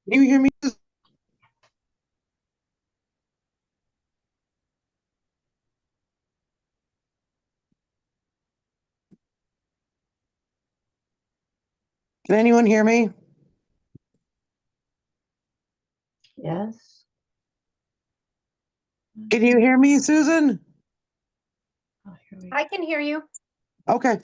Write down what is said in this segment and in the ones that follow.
Can you hear me? Can anyone hear me? Yes. Can you hear me, Susan? Oh, I can hear you. Okay.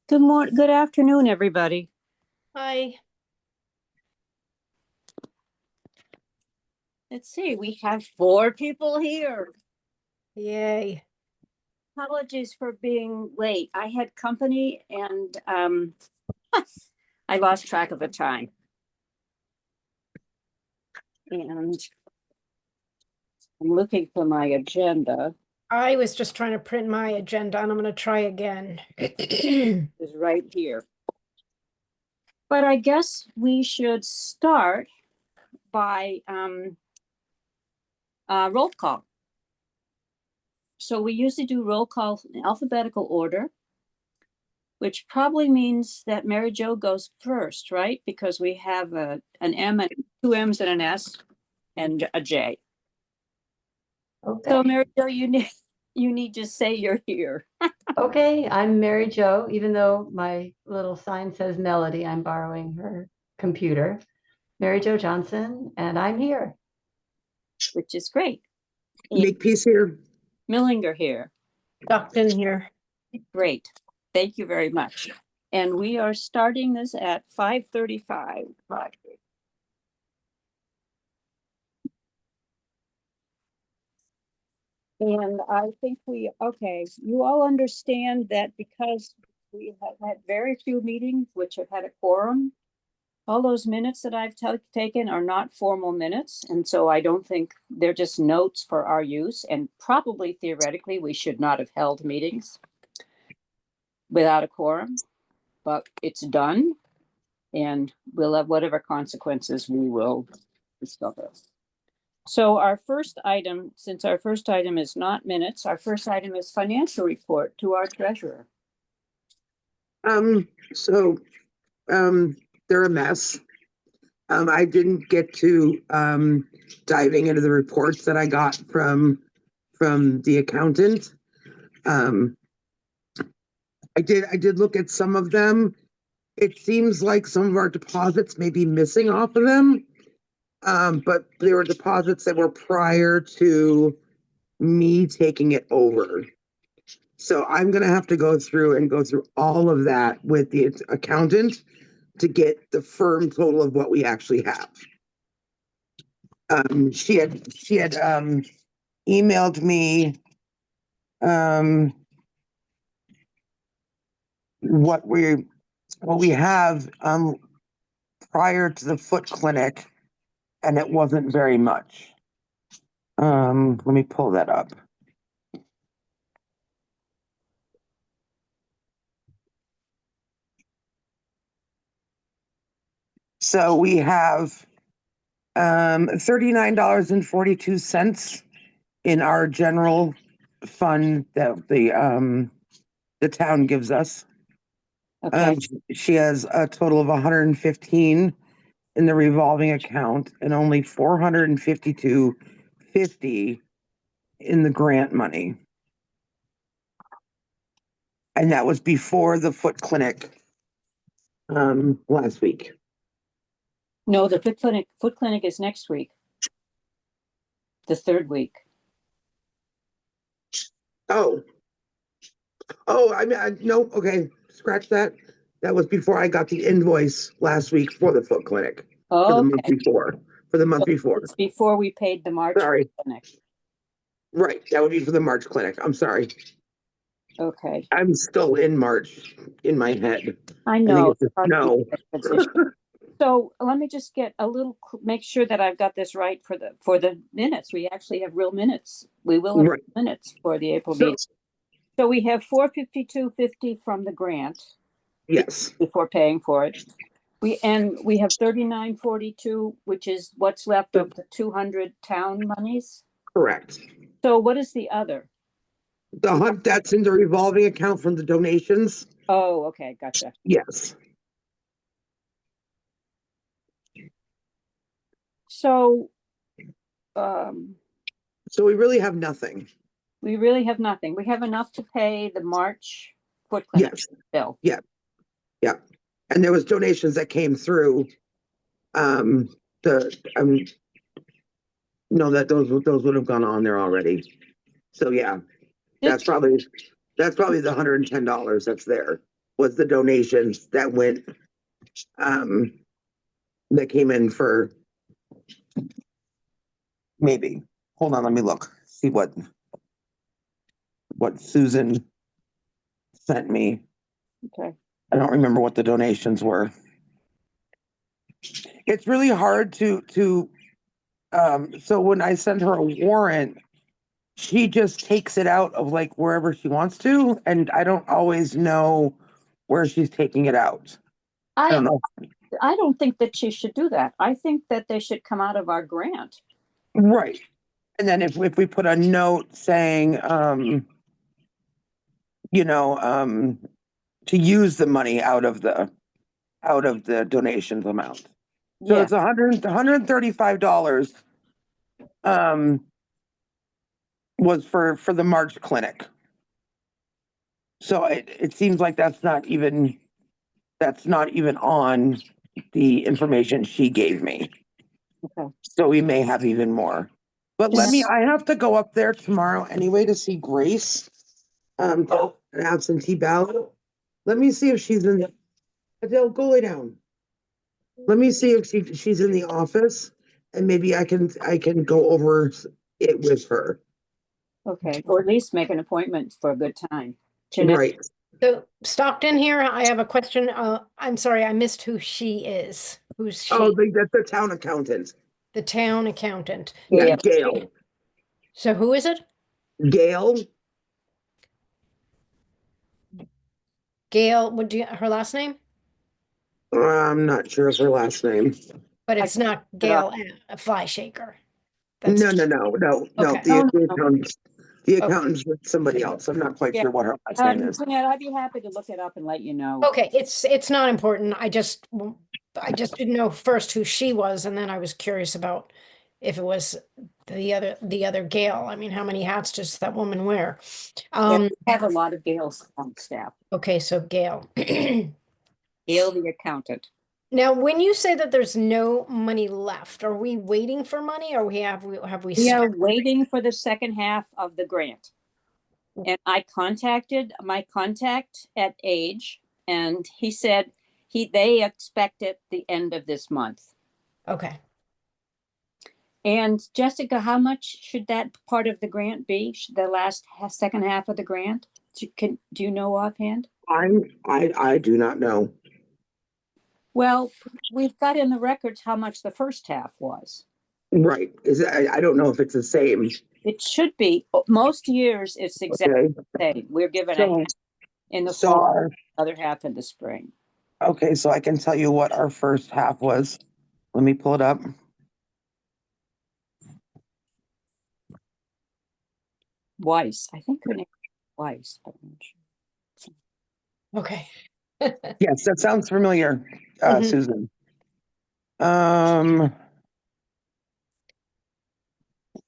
Good afternoon, everybody. Hi. Let's see, we have 4 people here. Yay. Apologies for being late. I had company and I lost track of the time. And I'm looking for my agenda. I was just trying to print my agenda and I'm going to try again. It's right here. But I guess we should start by roll call. So we usually do roll call in alphabetical order, which probably means that Mary Jo goes first, right? Because we have an M and 2 M's and an S and a J. Okay. So Mary Jo, you need to say you're here. Okay, I'm Mary Jo, even though my little sign says Melody, I'm borrowing her computer. Mary Jo Johnson, and I'm here. Which is great. Make peace here. Millinger here. Ducked in here. Great. Thank you very much. And we are starting this at 5:35. And I think you all understand that because we have had very few meetings which have had a quorum, all those minutes that I've taken are not formal minutes. And so I don't think they're just notes for our use. And probably theoretically, we should not have held meetings without a quorum, but it's done. And we'll have whatever consequences we will discover. So our first item, since our first item is not minutes, our first item is financial report to our treasurer. So they're a mess. I didn't get to diving into the reports that I got from the accountant. I did look at some of them. It seems like some of our deposits may be missing off of them. But they were deposits that were prior to me taking it over. So I'm gonna have to go through all of that with the accountant to get the firm total of what we actually have. She had emailed me what we have prior to the foot clinic, and it wasn't very much. Let me pull that up. So we have $39.42 in our general fund that the town gives us. Okay. She has a total of 115 in the revolving account and only 452.50 in the grant money. And that was before the foot clinic last week. No, the foot clinic is next week. The 3rd week. Oh, no, okay, scratch that. That was before I got the invoice last week for the foot clinic. For the month before. It's before we paid the March clinic. Right, that would be for the March clinic. I'm sorry. Okay. I'm still in March in my head. I know. No. So let me just get a little, make sure that I've got this right for the minutes. We actually have real minutes. We will have Right. minutes for the April So, meeting. So we have 452.50 from the grant yes, before paying for it. We have 39.42, which is what's left of the 200 town monies. correct. So what is the other? The hunt, that's in the revolving account from the donations. Oh, okay, gotcha. Yes. So So we really have nothing. we really have nothing. We have enough to pay the March foot clinic Yes. bill. Yeah. Yeah. And there was donations that came through. The no, that those would have gone on there already. So yeah, that's probably the $110 that's there was the donations that went that came in for maybe. Hold on, let me look. See what Susan sent me. Okay. I don't remember what the donations were. It's really hard to so when I send her a warrant, she just takes it out of like wherever she wants to, and I don't always know where she's taking it out. I don't know. I don't think that she should do that. I think that they should come out of our grant. Right. And then if we put a note saying you know, to use the money out of the donations amount. So Yeah. it's $135 was for the March clinic. So it seems like that's not even on the information she gave me. Okay. So we may have even more. But I have to go up there tomorrow anyway to see Grace. An absentee ballot. Let me see if she's in the, Adele, go lay down. Let me see if she's in the office and maybe I can go over it with her. Okay. Or at least make an appointment for a good time. Jeanette? Right. So Stockton here, I have a question. I'm sorry, I missed who she is. Who's she? Oh, that's the town accountant. The town accountant. Yeah, Yeah. Gail. So who is it? Gail. Gail, would you, her last name? I'm not sure of her last name. But it's not Gail Flyshaker. That's No. okay. The accountant's with somebody else. I'm not quite Yeah. sure what her last name is. Jeanette, I'd be happy to look it up and let you know. Okay, it's not important. I just didn't know first who she was, and then I was curious about if it was the other Gail. I mean, how many hats does that woman wear? Yeah, we have a lot of Gail's on staff. Okay, so Gail. Gail, the accountant. Now, when you say that there's no money left, are we waiting for money, or have we We are spent? waiting for the second half of the grant. And I contacted my contact at Age, and he said they expect it the end of this month. Okay. And Jessica, how much should that part of the grant be? The second half of the grant? Do you know offhand? I do not know. Well, we've got in the records how much the first half was. Right. I don't know if it's the same. It should be. Most years it's exactly Okay. the same. We're given a So, half in the so fall, our, other half in the spring. okay, so I can tell you what our first half was. Let me pull it up. Weiss, I think her name is Weiss. But I'm not sure. Okay. Yes, that sounds familiar, Mhm. Susan.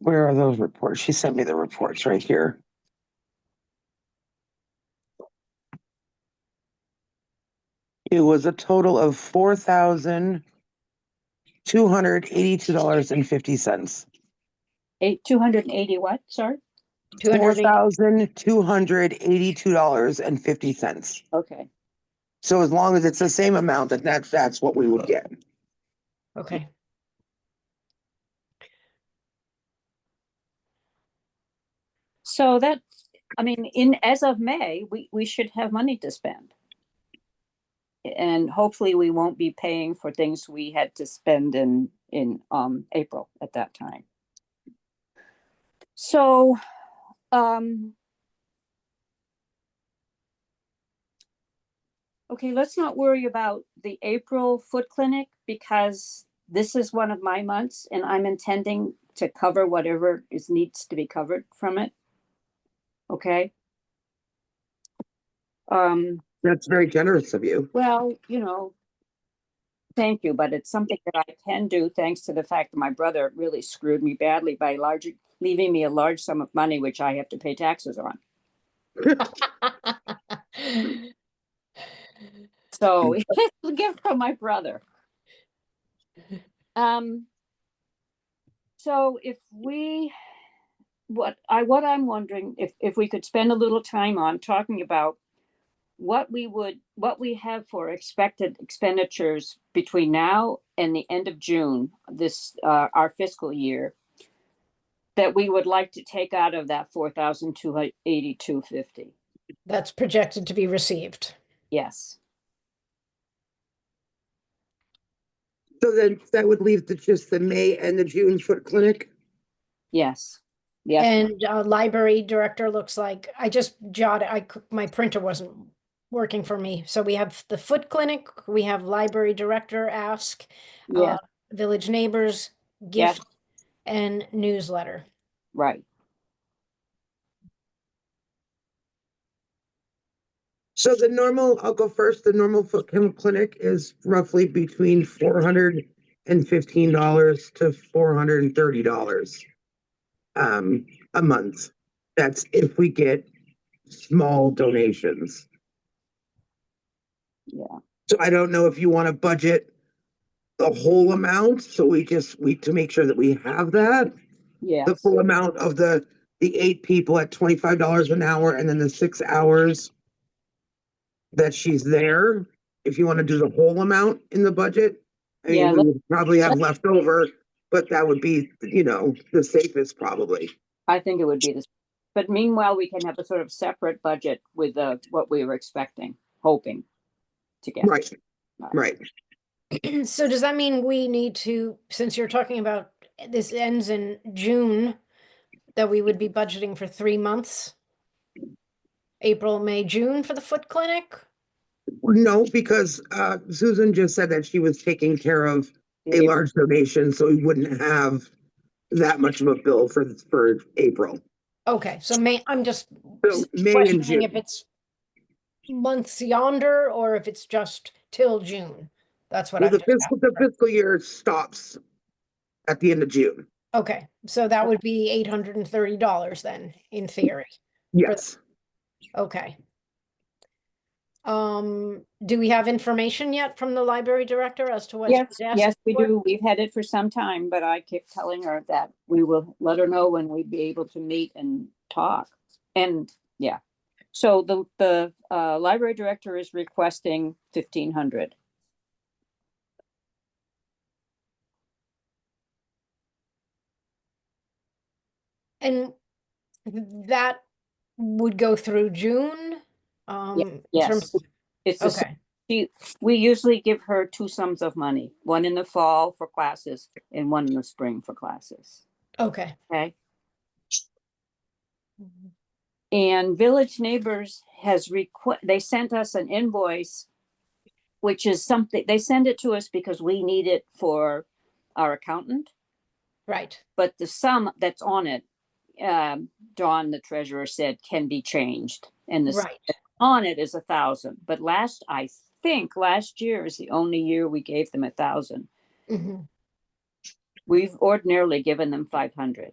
Where are those reports? She sent me the reports right here. It was a total of $4,282.50. 280 what? Sorry. 280. $4,282.50. Okay. So as long as it's the same amount, that's what we would get. Okay. So that, I mean, as of May, we should have money to spend. and hopefully we won't be paying for things we had to spend in April at that time. So, okay, let's not worry about the April foot clinic because this is one of my months and I'm intending to cover whatever needs to be covered from it. Okay. That's very generous of you. Well, you know, thank you, but it's something that I can do thanks to the fact that my brother really screwed me badly by leaving me a large sum of money, which I have to pay taxes on. So it's a gift from my brother. So if we, what I'm wondering, if we could spend a little time on talking about what we have for expected expenditures between now and the end of June, this our fiscal year, that we would like to take out of that 4,282.50. That's projected to be received. Yes. So then that would leave just the May and the June foot clinic. Yes. Yes. And library director looks like I just jotted. My printer wasn't working for me, so we have the foot clinic. We have library director ask, Yes. village neighbors gift, Yes. and newsletter. Right. So the normal, I'll go first. The normal foot clinic is roughly between $415 to $430 a month. That's if we get small donations. Yeah. So I don't know if you want to budget the whole amount, so we to make sure that we have that. Yes. The full amount of the 8 people at $25 an hour, and then the 6 hours that she's there. If you want to do the whole amount in the budget, I mean, Yeah, we would probably have left over, but that would be, the safest probably. I think it would be this. But meanwhile, we can have a sort of separate budget with what we were expecting, hoping to get. Right, right. So does that mean we need to, since you're talking about this ends in June, that we would be budgeting for 3 months? April, May, June for the foot clinic? No, because Susan just said that she was taking care of a large donation, so we wouldn't have that much of a bill for April. Okay, so May, I'm just So May and questioning if June. it's months yonder or if it's just till June. That's what Well, I'm the just the fiscal year stops at the end of June. Okay, so that would be $830 then, in theory. Yes. Okay. Do we have information yet from the library director as to what Yes, she's asking yes, we for? do. We've had it for some time, but I keep telling her that we will let her know when we'd be able to meet and talk. And yeah, so the library director is requesting 1,500. And that would go through June? In terms Yes, it's a, okay, we usually give her 2 sums of money, one in the fall for classes and one in the spring for classes. okay. Okay. And Village Neighbors has they sent us an invoice, which is something, they send it to us because we need it for our accountant. Right. But the sum that's on it, Dawn, the treasurer, said can be changed. And the Right. sum on it is 1,000. But I think last year is the only year we gave them 1,000. Mm-hmm. We've ordinarily given them 500.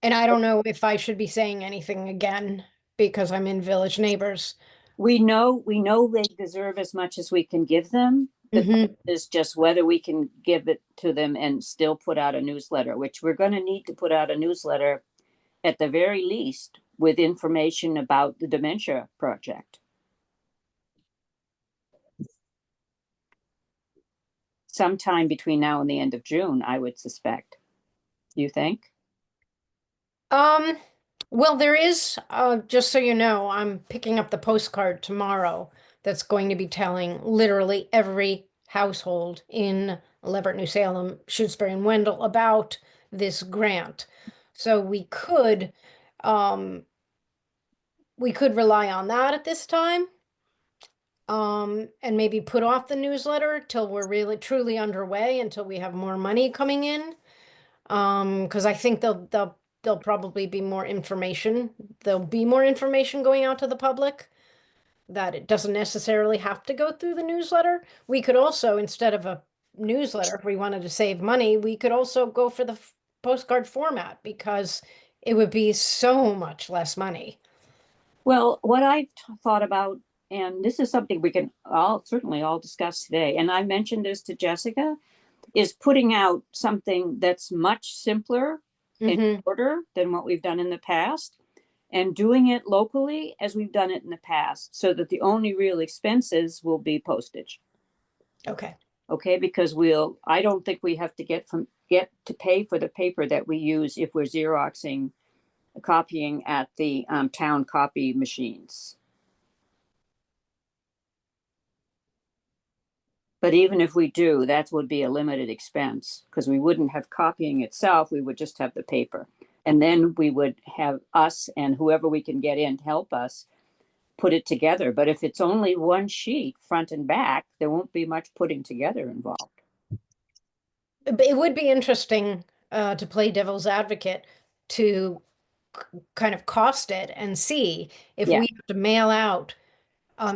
And I don't know if I should be saying anything again because I'm in Village Neighbors. We know they deserve as much as we can give them. The question is just whether we can give it to them and still put out a newsletter, which we're going to need to put out a newsletter at the very least with information about the dementia project. Sometime between now and the end of June, I would suspect. You think? Well, there is, just so you know, I'm picking up the postcard tomorrow that's going to be telling literally every household in Leverett, New Salem, Shutesbury, and Wendell about this grant. So um, we could rely on that at this time. And maybe put off the newsletter till we're really truly underway, until we have more money coming in. Because I think there'll probably be more information. There'll be more information going out to the public, that it doesn't necessarily have to go through the newsletter. We could also, instead of a newsletter, if we wanted to save money, we could also go for the postcard format, because it would be so much less money. Well, what I thought about, and this is something we can all certainly all discuss today, and I mentioned this to Jessica, is putting out something that's much simpler and Mm-hmm. shorter than what we've done in the past, and doing it locally as we've done it in the past, so that the only real expenses will be postage. Okay. Okay, because I don't think we have to get to pay for the paper that we use if we're Xeroxing, copying at the town copy machines. But even if we do, that would be a limited expense, because we wouldn't have copying itself, we would just have the paper. And then we would have us and whoever we can get in to help us put it together. But if it's only one sheet, front and back, there won't be much putting together involved. But it would be interesting, to play devil's advocate, to kind of cost it and see if Yeah. we have to mail out,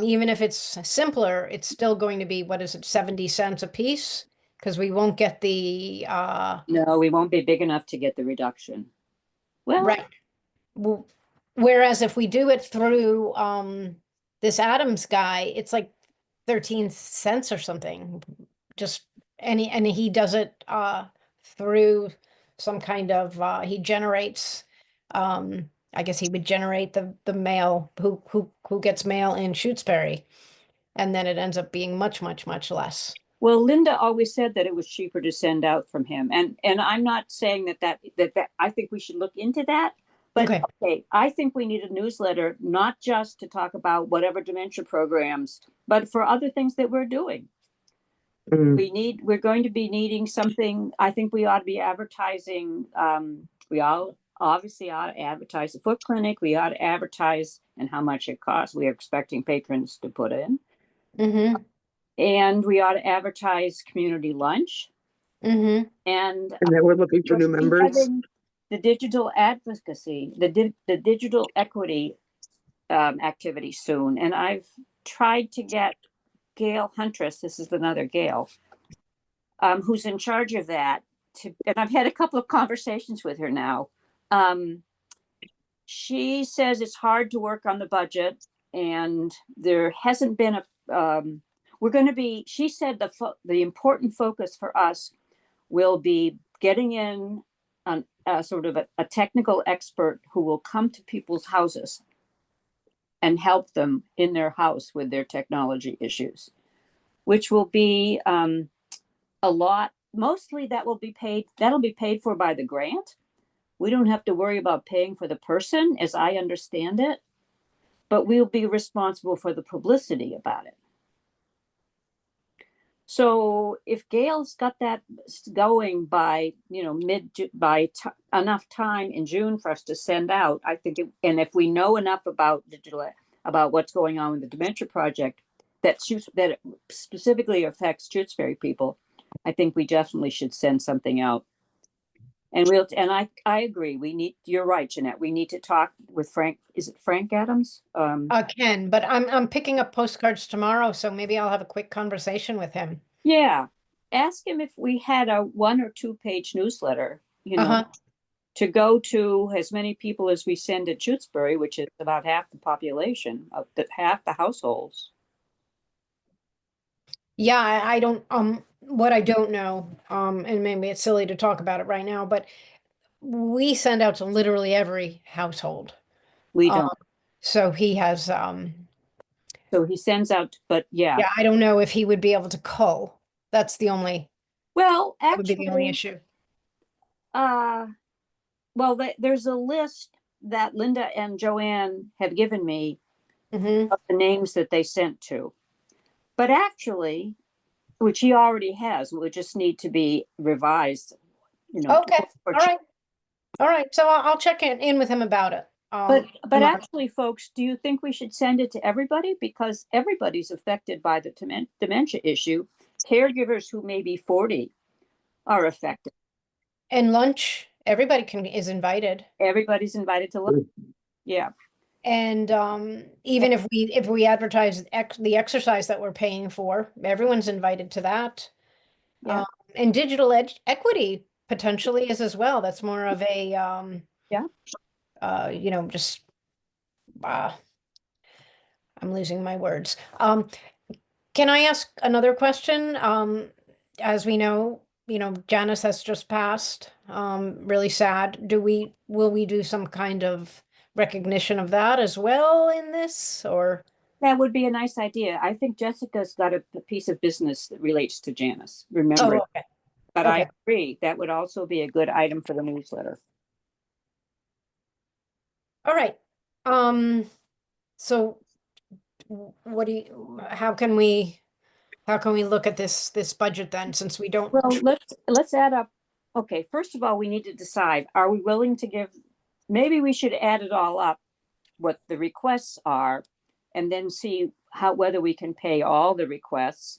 even if it's simpler, it's still going to be, what is it, 70 cents a piece? Because we won't get the, No, we won't be big enough to get the reduction. Well, right. Whereas if we do it through, this Adams guy, it's like 13 cents or something. Just and he does it, through some kind of, he generates, I guess he would generate the mail, who gets mail in Shutesbury, and then it ends up being much, much, much less. well, Linda always said that it was cheaper to send out from him, and I'm not saying that I think we should look into that. But Okay. okay, I think we need a newsletter, not just to talk about whatever dementia programs, but for other things that we're doing. Mm. We're going to be needing something. I think we ought to be advertising. We all obviously ought to advertise the foot clinic. We ought to advertise and how much it costs. We are expecting patrons to put in. Mm-hmm. And we ought to advertise community lunch. Mm-hmm. And And then we're looking for new members. the digital advocacy, the digital equity activity soon. And I've tried to get Gail Huntress, this is another Gail, who's in charge of that. And I've had a couple of conversations with her now. She says it's hard to work on the budget, and there hasn't been we're going to be, she said the important focus for us will be getting in sort of a technical expert who will come to people's houses and help them in their house with their technology issues, which will be a lot. Mostly that'll be paid for by the grant. We don't have to worry about paying for the person, as I understand it, but we'll be responsible for the publicity about it. So if Gail's got that going by, enough time in June for us to send out, I think, and if we know enough about about what's going on with the dementia project that specifically affects Shutesbury people, I think we definitely should send something out. And I agree. You're right, Jeanette. We need to talk with Frank. Is it Frank Adams? Ken, but I'm picking up postcards tomorrow, so maybe I'll have a quick conversation with him. Yeah. Ask him if we had a 1 or 2 page newsletter, Uh-huh. to go to as many people as we send at Shutesbury, which is about half the population of half the households. Yeah, I don't, what I don't know, and maybe it's silly to talk about it right now, but we send out to literally every household. We Um, don't. so he has, So he sends out, but yeah. yeah, I don't know if he would be able to cull. That's the only, Well, that would be the only actually, issue. well, there's a list that Linda and Joanne have given me Mhm. of the names that they sent to. But actually, which he already has, will just need to be revised, you know. Okay, for all right. All right, so I'll check in with him about it. But tomorrow. actually, folks, do you think we should send it to everybody? Because everybody's affected by the dementia issue. Caregivers who may be 40 are affected. And lunch, everybody is invited. Everybody's invited to lunch. Yeah. And even if we advertise the exercise that we're paying for, everyone's invited to that. Yeah. And digital equity potentially is as well. That's more of a Yeah. just I'm losing my words. Can I ask another question? As we know, Janice has just passed. Really sad. Will we do some kind of recognition of that as well in this, or? That would be a nice idea. I think Jessica's got a piece of business that relates to Janice. Remember Oh, it. okay. But Okay. I agree, that would also be a good item for the newsletter. All right. So what how can we look at this budget then, since we don't? Well, let's add up. Okay, first of all, we need to decide, are we willing to give, maybe we should add it all up, what the requests are, and then see whether we can pay all the requests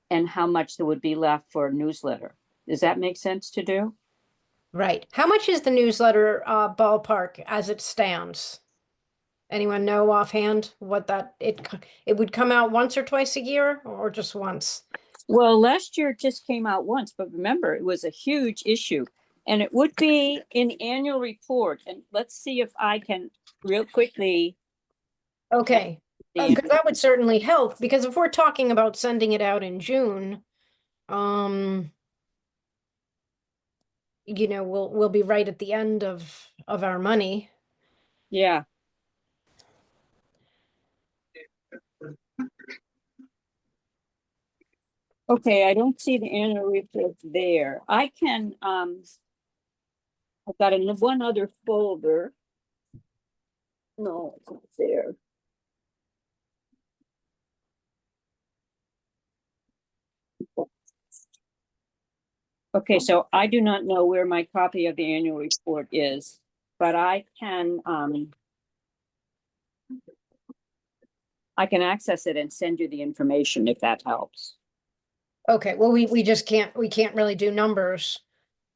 and how much there would be left for a newsletter. Does that make sense to do? Right. How much is the newsletter ballpark as it stands? Anyone know offhand what it would come out once or twice a year, or just once? Well, last year it just came out once, but remember, it was a huge issue. And it would be in the annual report. And let's see if I can real quickly. Okay. the- Because that would certainly help, because if we're talking about sending it out in June, we'll be right at the end of our money. Yeah. Okay, I don't see the annual report there. I can, I've got one other folder. No, it's not there. Okay, so I do not know where my copy of the annual report is, but I can access it and send you the information if that helps. Okay, well, we just can't really do numbers.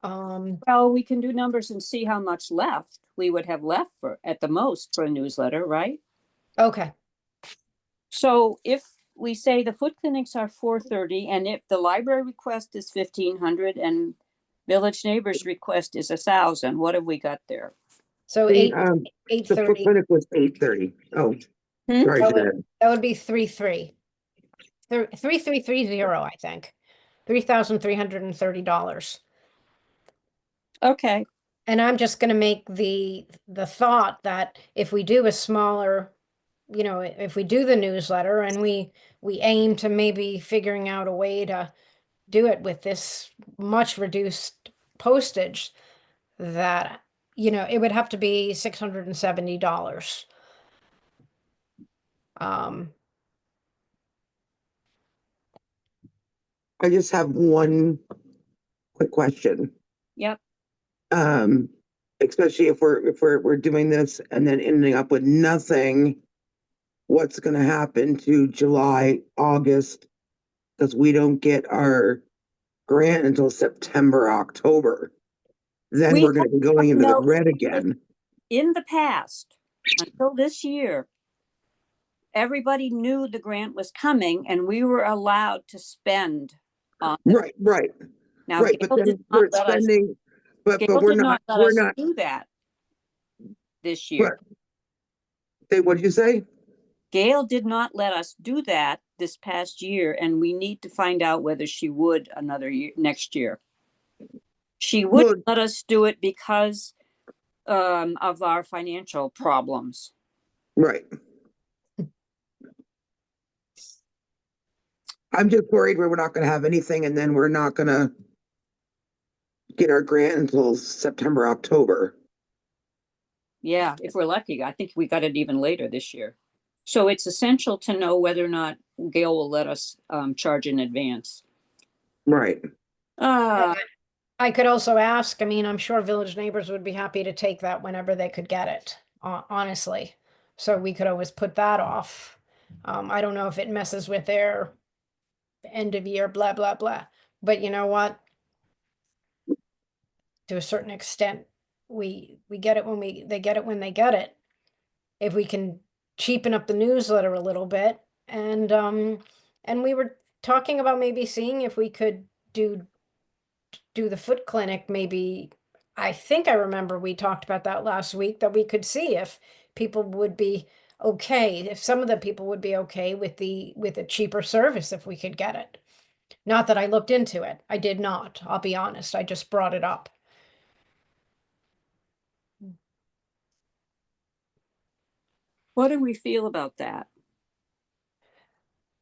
Well, we can do numbers and see how much left we would have left for, at the most, for a newsletter, right? Okay. So if we say the foot clinics are 430, and if the library request is 1,500 and Village Neighbors request is 1,000, what have we got there? So The, eight the foot 30. clinic was 8:30. Oh, sorry, Jeanette. That would be 3330, I think. $3,330. Okay. And I'm just gonna make the thought that if we do a smaller, if we do the newsletter and we aim to maybe figuring out a way to do it with this much reduced postage, that, it would have to be $670. I just have one quick question. Yep. Especially if we're doing this and then ending up with nothing, what's going to happen to July, August? Because we don't get our grant until September, October. Then we're going to be going into the red again. In the past, until this year, everybody knew the grant was coming and we were allowed to spend on it. Right. Now, Right, but then we're spending, but we're not do that this year. What did you say? Gail did not let us do that this past year, and we need to find out whether she would another year, next year. She wouldn't let us do it because of our financial problems. Right. I'm just worried we're not going to have anything, and then we're not going to get our grant until September, October. Yeah, if we're lucky. I think we got it even later this year. So it's essential to know whether or not Gail will let us charge in advance. Right. I could also ask, I mean, I'm sure Village Neighbors would be happy to take that whenever they could get it, honestly. So we could always put that off. I don't know if it messes with their end of year, blah, blah, blah. But you know what? To a certain extent, we get it when they get it when they get it. If we can cheapen up the newsletter a little bit, and we were talking about maybe seeing if we could do the foot clinic, maybe. I think I remember we talked about that last week, that we could see if people would be okay, if some of the people would be okay with a cheaper service if we could get it. Not that I looked into it. I did not. I'll be honest. I just brought it up. What do we feel about that?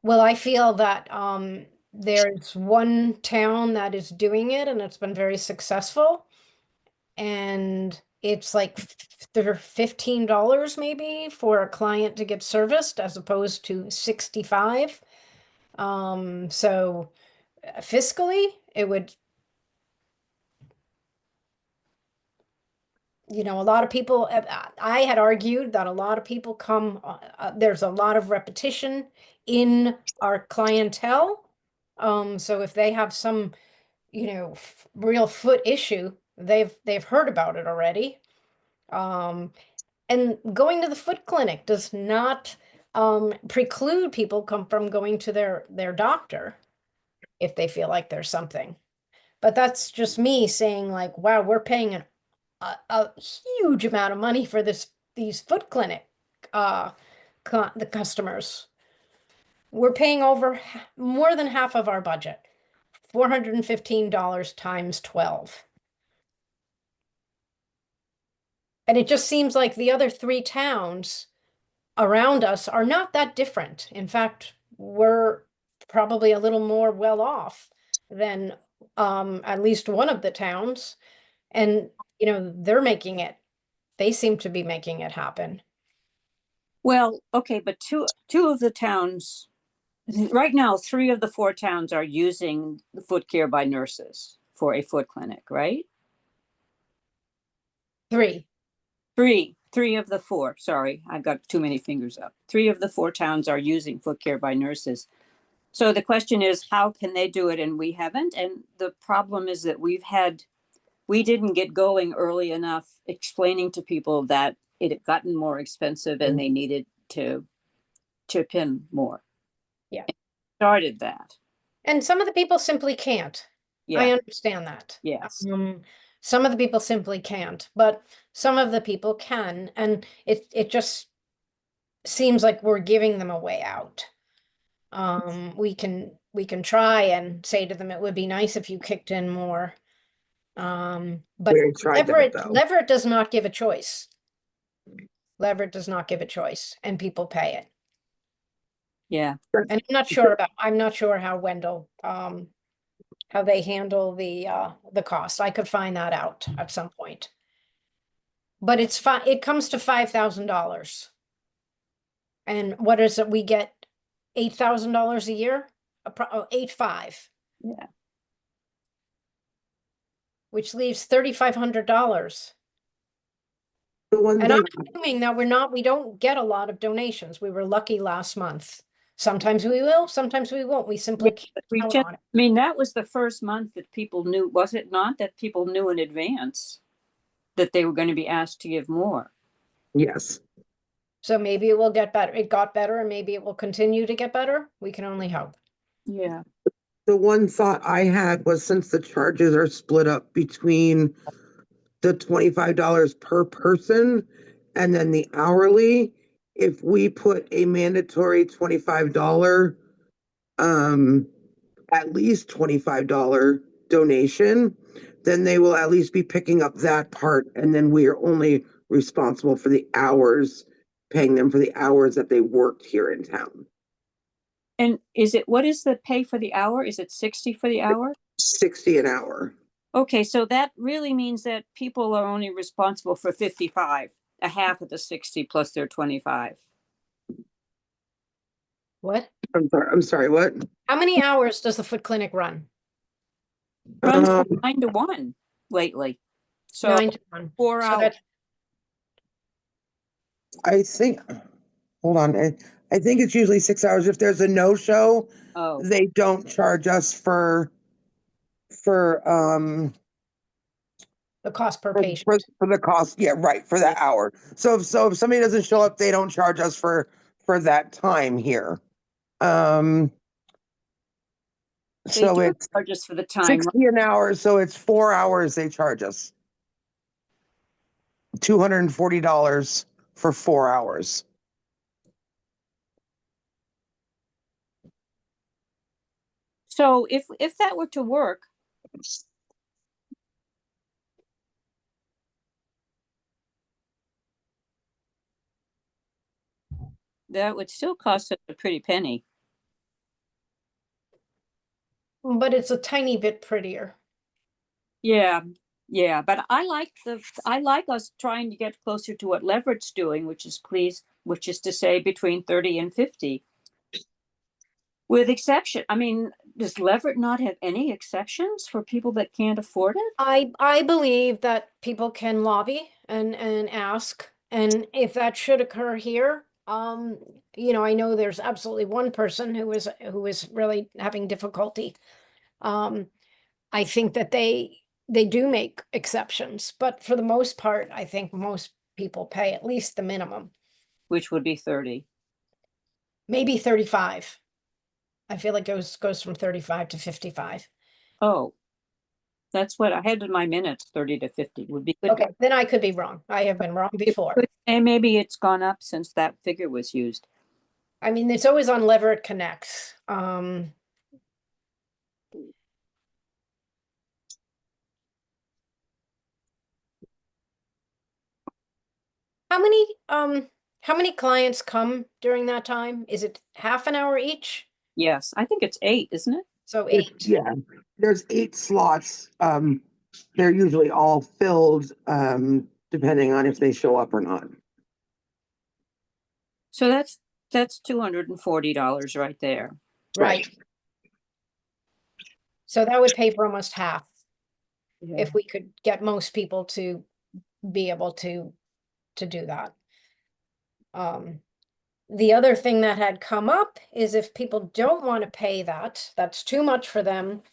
Well, I feel that there's one town that is doing it and it's been very successful. And it's like they're $15 maybe for a client to get serviced as opposed to 65. So fiscally, it would, a lot of people, I had argued that a lot of people come, there's a lot of repetition in our clientele. So if they have some, real foot issue, they've heard about it already. And going to the foot clinic does not preclude people from going to their doctor if they feel like there's something. But that's just me saying, like, wow, we're paying a huge amount of money for these foot clinic the customers. We're paying over more than half of our budget, $415 times 12. And it just seems like the other three towns around us are not that different. In fact, we're probably a little more well off than at least one of the towns. And, they seem to be making it happen. Well, okay, but two of the towns, right now, 3 of the 4 towns are using the foot care by nurses for a foot clinic, right? Three. Three of the 4. Sorry, I've got too many fingers up. 3 of the 4 towns are using foot care by nurses. So the question is, how can they do it and we haven't? And the problem is that we didn't get going early enough explaining to people that it had gotten more expensive and they needed to chip in more. Yeah. And started that. And some of the people simply can't. Yeah. I understand that. Yes. Some of the people simply can't, but some of the people can. And it just seems like we're giving them a way out. We can try and say to them, it would be nice if you kicked in more. But We tried that, though. Leverett does not give a choice. Leverett does not give a choice, and people pay it. Yeah. And I'm not sure how Wendell, how they handle the cost. I could find that out at some point. But it comes to $5,000. And what is it? We get $8,000 a year? 8.5. Yeah. Which leaves $3,500. The one And I'm thing, assuming that we don't get a lot of donations. We were lucky last month. Sometimes we will, sometimes we won't. We simply can't count on it. I mean, that was the first month that people knew, was it not, that people knew in advance that they were going to be asked to give more? yes. So maybe it will get better. It got better and maybe it will continue to get better. We can only hope. Yeah. The one thought I had was, since the charges are split up between the $25 per person and then the hourly, if we put a mandatory $25, at least $25 donation, then they will at least be picking up that part. And then we are only responsible for the hours, paying them for the hours that they worked here in town. And what is the pay for the hour? Is it 60 for the hour? 60 an hour. Okay, so that really means that people are only responsible for 55 a half of the 60 plus their 25. What? I'm sorry, what? How many hours does the foot clinic run? Runs Um, from 9 to 1 lately. So 9 to 1. 4 So hours. that's I think, hold on, I think it's usually 6 hours. If there's a no-show, Oh, they don't charge us for, the cost per for, patient. for the cost, yeah, right, for that hour. So if somebody doesn't show up, they don't charge us for that time here. they So do it's charge us for the time. 60 an hour, so it's 4 hours they charge us. $240 for 4 hours. So if that were to work, that would still cost us a pretty penny. But it's a tiny bit prettier. Yeah, yeah, but I like us trying to get closer to what Leverett's doing, which is to say between 30 and 50. With exception, I mean, does Leverett not have any exceptions for people that can't afford it? I believe that people can lobby and ask, and if that should occur here, I know there's absolutely one person who is really having difficulty. I think that they do make exceptions, but for the most part, I think most people pay at least the minimum, Which would be 30. maybe 35. I feel like it goes from 35 to 55. Oh, that's what I had in my minutes, 30 to 50 would be good. Okay, then I could be wrong. I have been wrong before. And maybe it's gone up since that figure was used. I mean, it's always on Leverett Connects. How many clients come during that time? Is it half an hour each? Yes, I think it's 8, isn't it? So 8. Yeah, there's 8 slots. They're usually all filled, depending on if they show up or not. So that's $240 right there. Right. So that would pay for almost half Yeah. if we could get most people to be able to do that. The other thing that had come up is if people don't want to pay that, that's too much for them.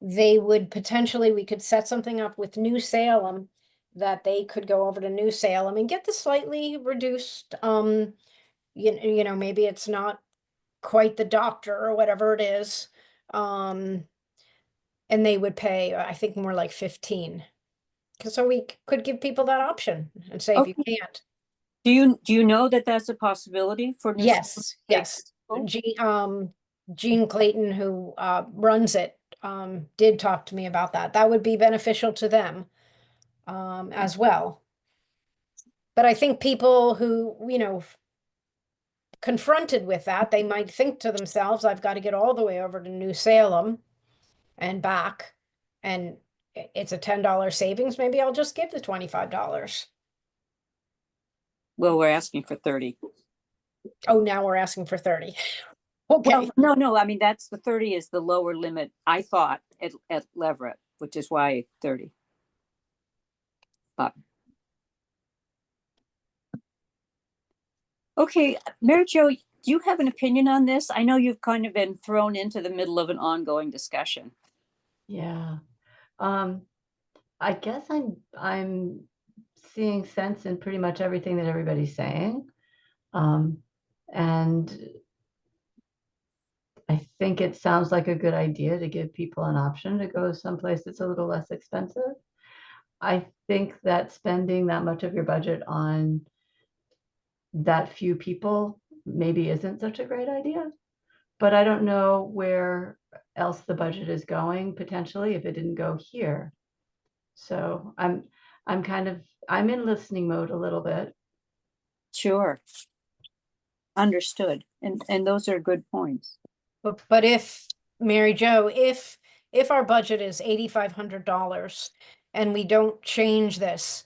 They would potentially, we could set something up with New Salem that they could go over to New Salem and get the slightly reduced, maybe it's not quite the doctor or whatever it is. And they would pay, I think, more like 15. So we could give people that option and say, if you Okay. can't. Do you know that that's a possibility for New Salem? Yes. people? Jean Clayton, who runs it, did talk to me about that. That would be beneficial to them as well. But I think people who, confronted with that, they might think to themselves, I've got to get all the way over to New Salem and back, and it's a $10 savings. Maybe I'll just give the $25. Well, we're asking for 30. Oh, now we're asking for 30. Okay. Well, no, I mean, that's the 30 is the lower limit, I thought, at Leverett, which is why 30. But okay, Mary Jo, do you have an opinion on this? I know you've kind of been thrown into the middle of an ongoing discussion. Yeah. I guess I'm seeing sense in pretty much everything that everybody's saying. And I think it sounds like a good idea to give people an option to go someplace that's a little less expensive. I think that spending that much of your budget on that few people maybe isn't such a great idea. But I don't know where else the budget is going potentially if it didn't go here. So I'm in listening mode a little bit. Sure. Understood. And those are good points. But if, Mary Jo, if our budget is $8,500 and we don't change this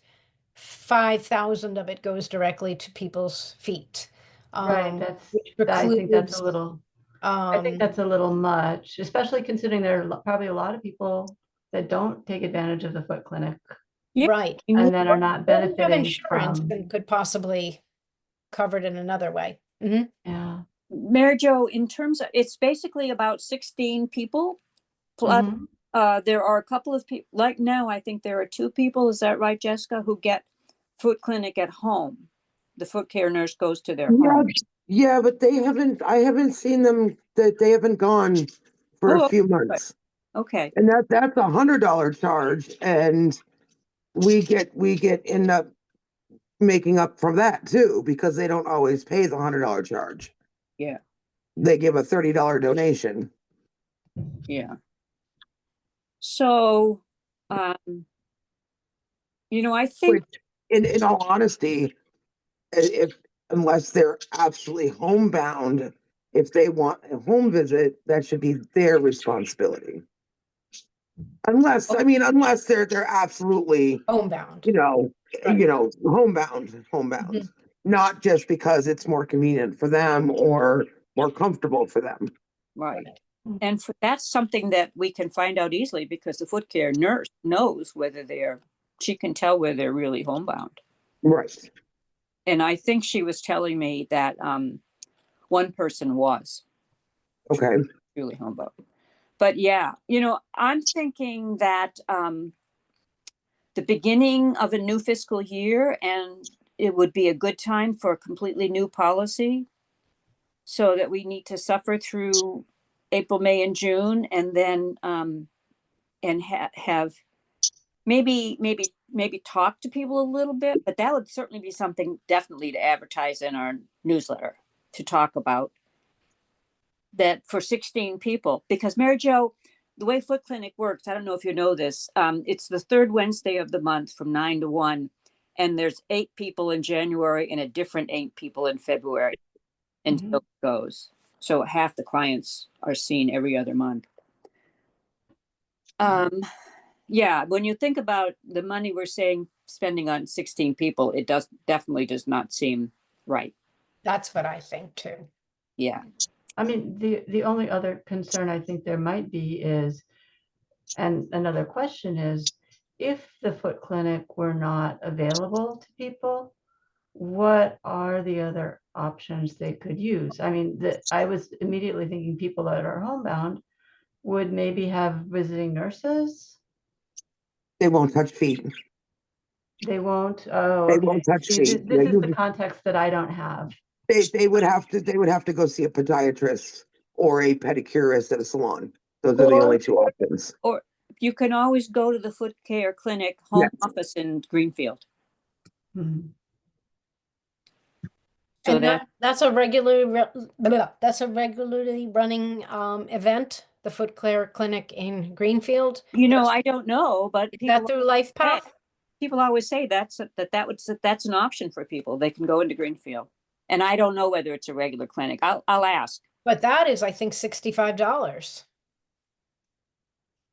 5,000 of it goes directly to people's feet. Right, Which I think that's a precludes, little, I think that's a little much, especially considering there are probably a lot of people that don't take advantage of the foot clinic Yeah. right. and that are not Or who have benefiting insurance from, and could possibly cover it in another way. Mhm. yeah. Mary Jo, in terms of, it's basically about 16 people. Plus, Mhm. there are a couple of people, like now, I think there are 2 people, is that right, Jessica, who get foot clinic at home? The foot care nurse goes to their Yeah, home. yeah, but I haven't seen them, that they haven't gone for a Oh, few okay. months. Okay, And that's $100 charge, and end up making up from that too, because they don't always pay the $100 charge. yeah, They give a $30 donation. yeah. So, um, I think, Which, in all honesty, if unless they're absolutely homebound, if they want a home visit, that should be their responsibility. Unless, I mean, unless they're absolutely, Homebound. you know, Right. homebound, Mhm. not just because it's more convenient for them or more comfortable for them. right. And that's something that we can find out easily because the foot care nurse knows she can tell whether they're really homebound. Right. And I think she was telling me that one person was Okay. really homebound. But yeah, I'm thinking that the beginning of a new fiscal year, and it would be a good time for a completely new policy, so that we need to suffer through April, May, and June, and then and have maybe talk to people a little bit. But that would certainly be something definitely to advertise in our newsletter, to talk about that for 16 people. Because Mary Jo, the way Foot Clinic works, I don't know if you know this, it's the third Wednesday of the month from 9 to 1. And there's 8 people in January and a different 8 people in February. And so it goes. So half the clients are seen every other month. Yeah, when you think about the money we're spending on 16 people, it definitely does not seem right. That's what I think too. Yeah. I mean, the only other concern I think there might be is, and another question is, if the foot clinic were not available to people, what are the other options they could use? I mean, I was immediately thinking people that are homebound would maybe have visiting nurses. They won't touch feet. They won't. Oh, They okay. won't touch See, feet. this is the context that I don't have. They would have to go see a podiatrist or a pedicurist at a salon. Those are the Or only 2 options. or you can always go to the foot care clinic home Yes. office in Greenfield. Hmm. So And that's a that's a regularly running event, the Foot Care Clinic in Greenfield. I don't know, but Is that through Life Path? people always say that's an option for people. They can go into Greenfield. And I don't know whether it's a regular clinic. I'll ask. But that is, I think, $65.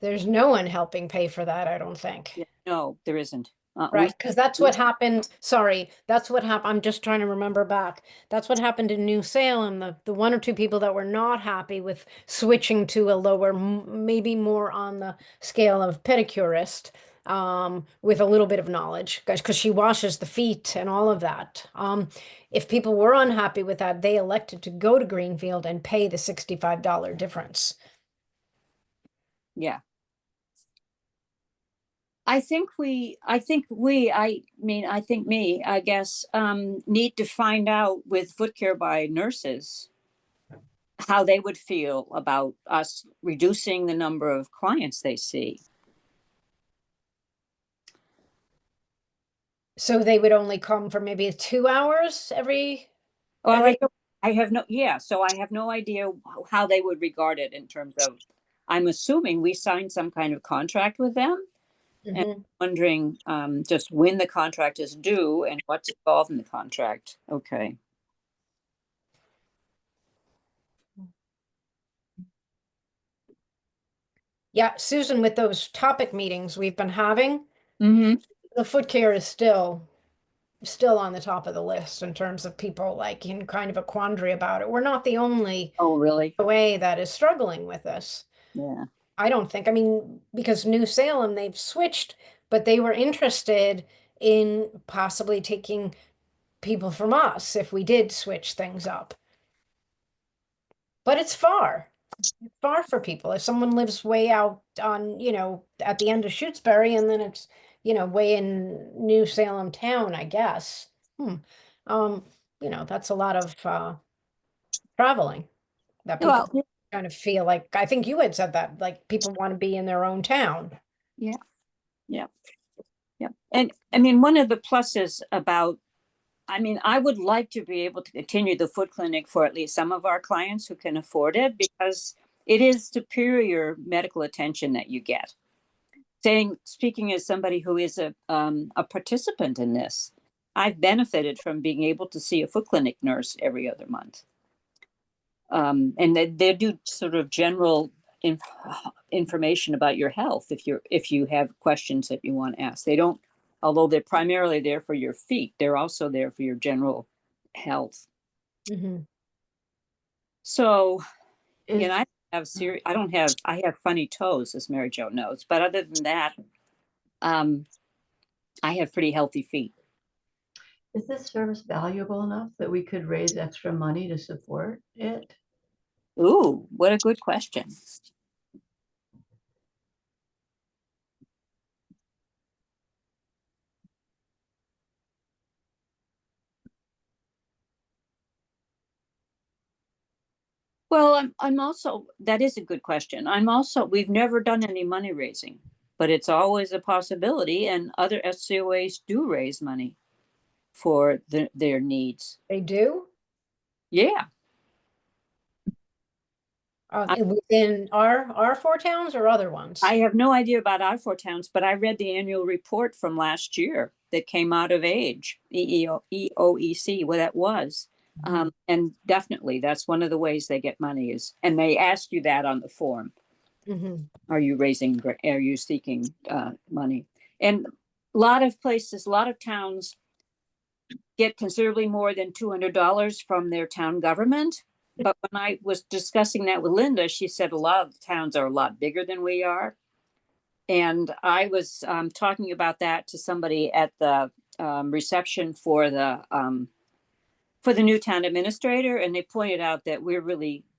There's no one helping pay for that, I don't think. Yeah, no, there isn't. Right, because that's what happened. Sorry, that's what happened. I'm just trying to remember back. That's what happened in New Salem. The 1 or 2 people that were not happy with switching to a lower, maybe more on the scale of pedicurist, with a little bit of knowledge, because she washes the feet and all of that. If people were unhappy with that, they elected to go to Greenfield and pay the $65 difference. Yeah. I think me, I guess, need to find out with foot care by nurses how they would feel about us reducing the number of clients they see. So they would only come for maybe 2 hours every. Well, I have no idea how they would regard it in terms of, I'm assuming we signed some kind of contract with them. And Mhm. wondering just when the contract is due and what's involved in the contract. Okay. Yeah, Susan, with those topic meetings we've been having, Mm-hmm. the foot care is still still on the top of the list in terms of people like in kind of a quandary about it. We're not the only Oh, really? way that is struggling with this. Yeah. I don't think, I mean, because New Salem, they've switched, but they were interested in possibly taking people from us if we did switch things up. But it's far. It's far for people. If someone lives way out on, at the end of Shutesbury and then it's, way in New Salem town, I guess. Um, that's a lot of traveling that Well, people kind of feel like, I think you had said that, like people want to be in their own town. yeah. Yeah. Yeah. And I mean, one of the pluses about, I mean, I would like to be able to continue the foot clinic for at least some of our clients who can afford it, because it is superior medical attention that you get. Speaking as somebody who is a participant in this, I've benefited from being able to see a foot clinic nurse every other month. And they do sort of general information about your health if you have questions that you want to ask. They don't, although they're primarily there for your feet, they're also there for your general health. So, Is, I have funny toes, as Mary Jo knows, but other than that, I have pretty healthy feet. is this service valuable enough that we could raise extra money to support it? Ooh, what a good question. Well, I'm also, that is a good question. We've never done any money raising, but it's always a possibility, and other SCOAs do raise money for their needs. They do? Yeah. Within our four towns or other ones? I have no idea about our four towns, but I read the annual report from last year that came out of EOEC, what that was. And definitely that's one of the ways they get money is, and they ask you that on the form. Are you seeking money? And a lot of towns get considerably more than $200 from their town government. But when I was discussing that with Linda, she said a lot of the towns are a lot bigger than we are. And I was talking about that to somebody at the reception for the new town administrator, and they pointed out that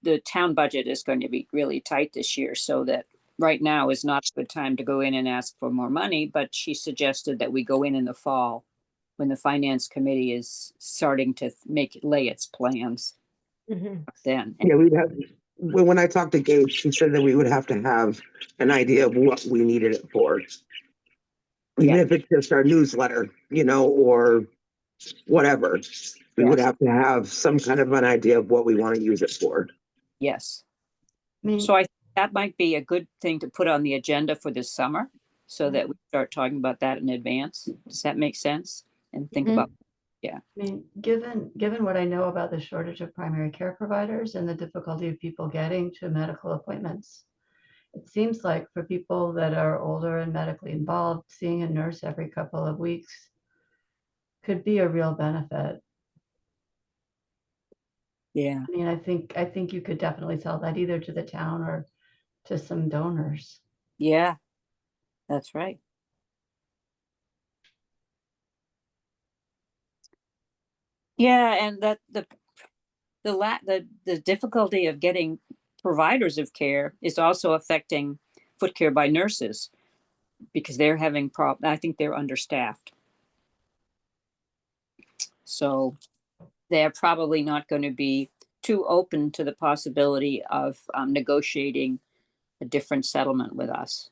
the town budget is going to be really tight this year, so that right now is not a good time to go in and ask for more money. But she suggested that we go in the fall when the finance committee is starting to lay its plans. Then, Yeah, when I talked to Gabe, she said that we would have to have an idea of what we needed it for. Even if it's just our newsletter, or whatever, we would have to have some kind of an idea of what we want to use it for. Yes. So I think that might be a good thing to put on the agenda for this summer, so that we start talking about that in advance. Does that make sense? And think about, I mean, given what I know about the shortage of primary care providers and the difficulty of people getting to medical appointments, it seems like for people that are older and medically involved, seeing a nurse every couple of weeks could be a real benefit. yeah. I mean, I think you could definitely sell that either to the town or to some donors. Yeah, that's right. Yeah, and that the difficulty of getting providers of care is also affecting foot care by nurses, because they're having I think they're understaffed. So they're probably not going to be too open to the possibility of negotiating a different settlement with us.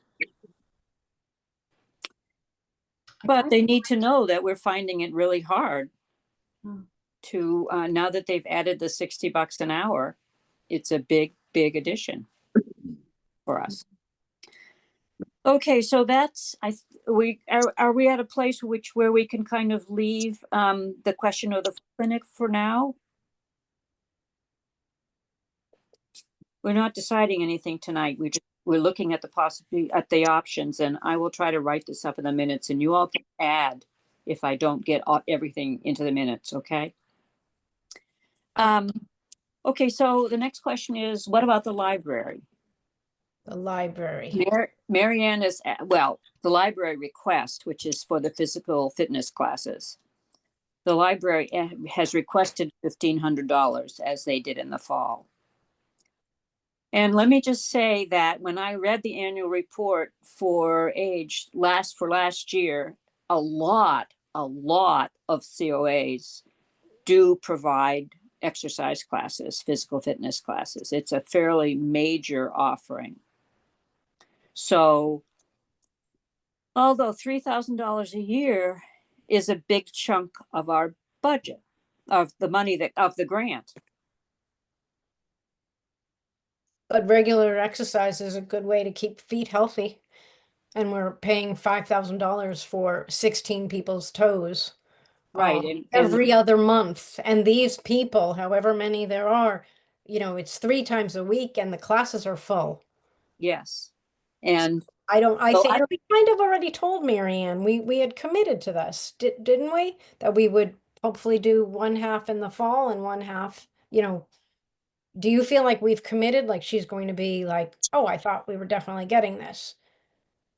But they need to know that we're finding it really hard to, now that they've added the $60 an hour, it's a big addition for us. Okay, so that's, are we at a place where we can kind of leave the question of the clinic for now? We're not deciding anything tonight. We're looking at the options, and I will try to write this up in the minutes, and you all can add if I don't get everything into the minutes, okay? Okay, so the next question is, what about the library? The library. Marianne is, well, the library request, which is for the physical fitness classes. The library has requested $1,500 as they did in the fall. And let me just say that when I read the annual report for last year, a lot of COAs do provide exercise classes, physical fitness classes. It's a fairly major offering. So although $3,000 a year is a big chunk of our budget, of the money of the grant. But regular exercise is a good way to keep feet healthy. And we're paying $5,000 for 16 people's toes. Right. Every other month. And these people, however many there are, it's 3 times a week and the classes are full. Yes. And I think we kind of already told Marianne, we had committed to this, didn't we? That we would hopefully do one half in the fall and one half, do you feel like we've committed? Like she's going to be like, oh, I thought we were definitely getting this.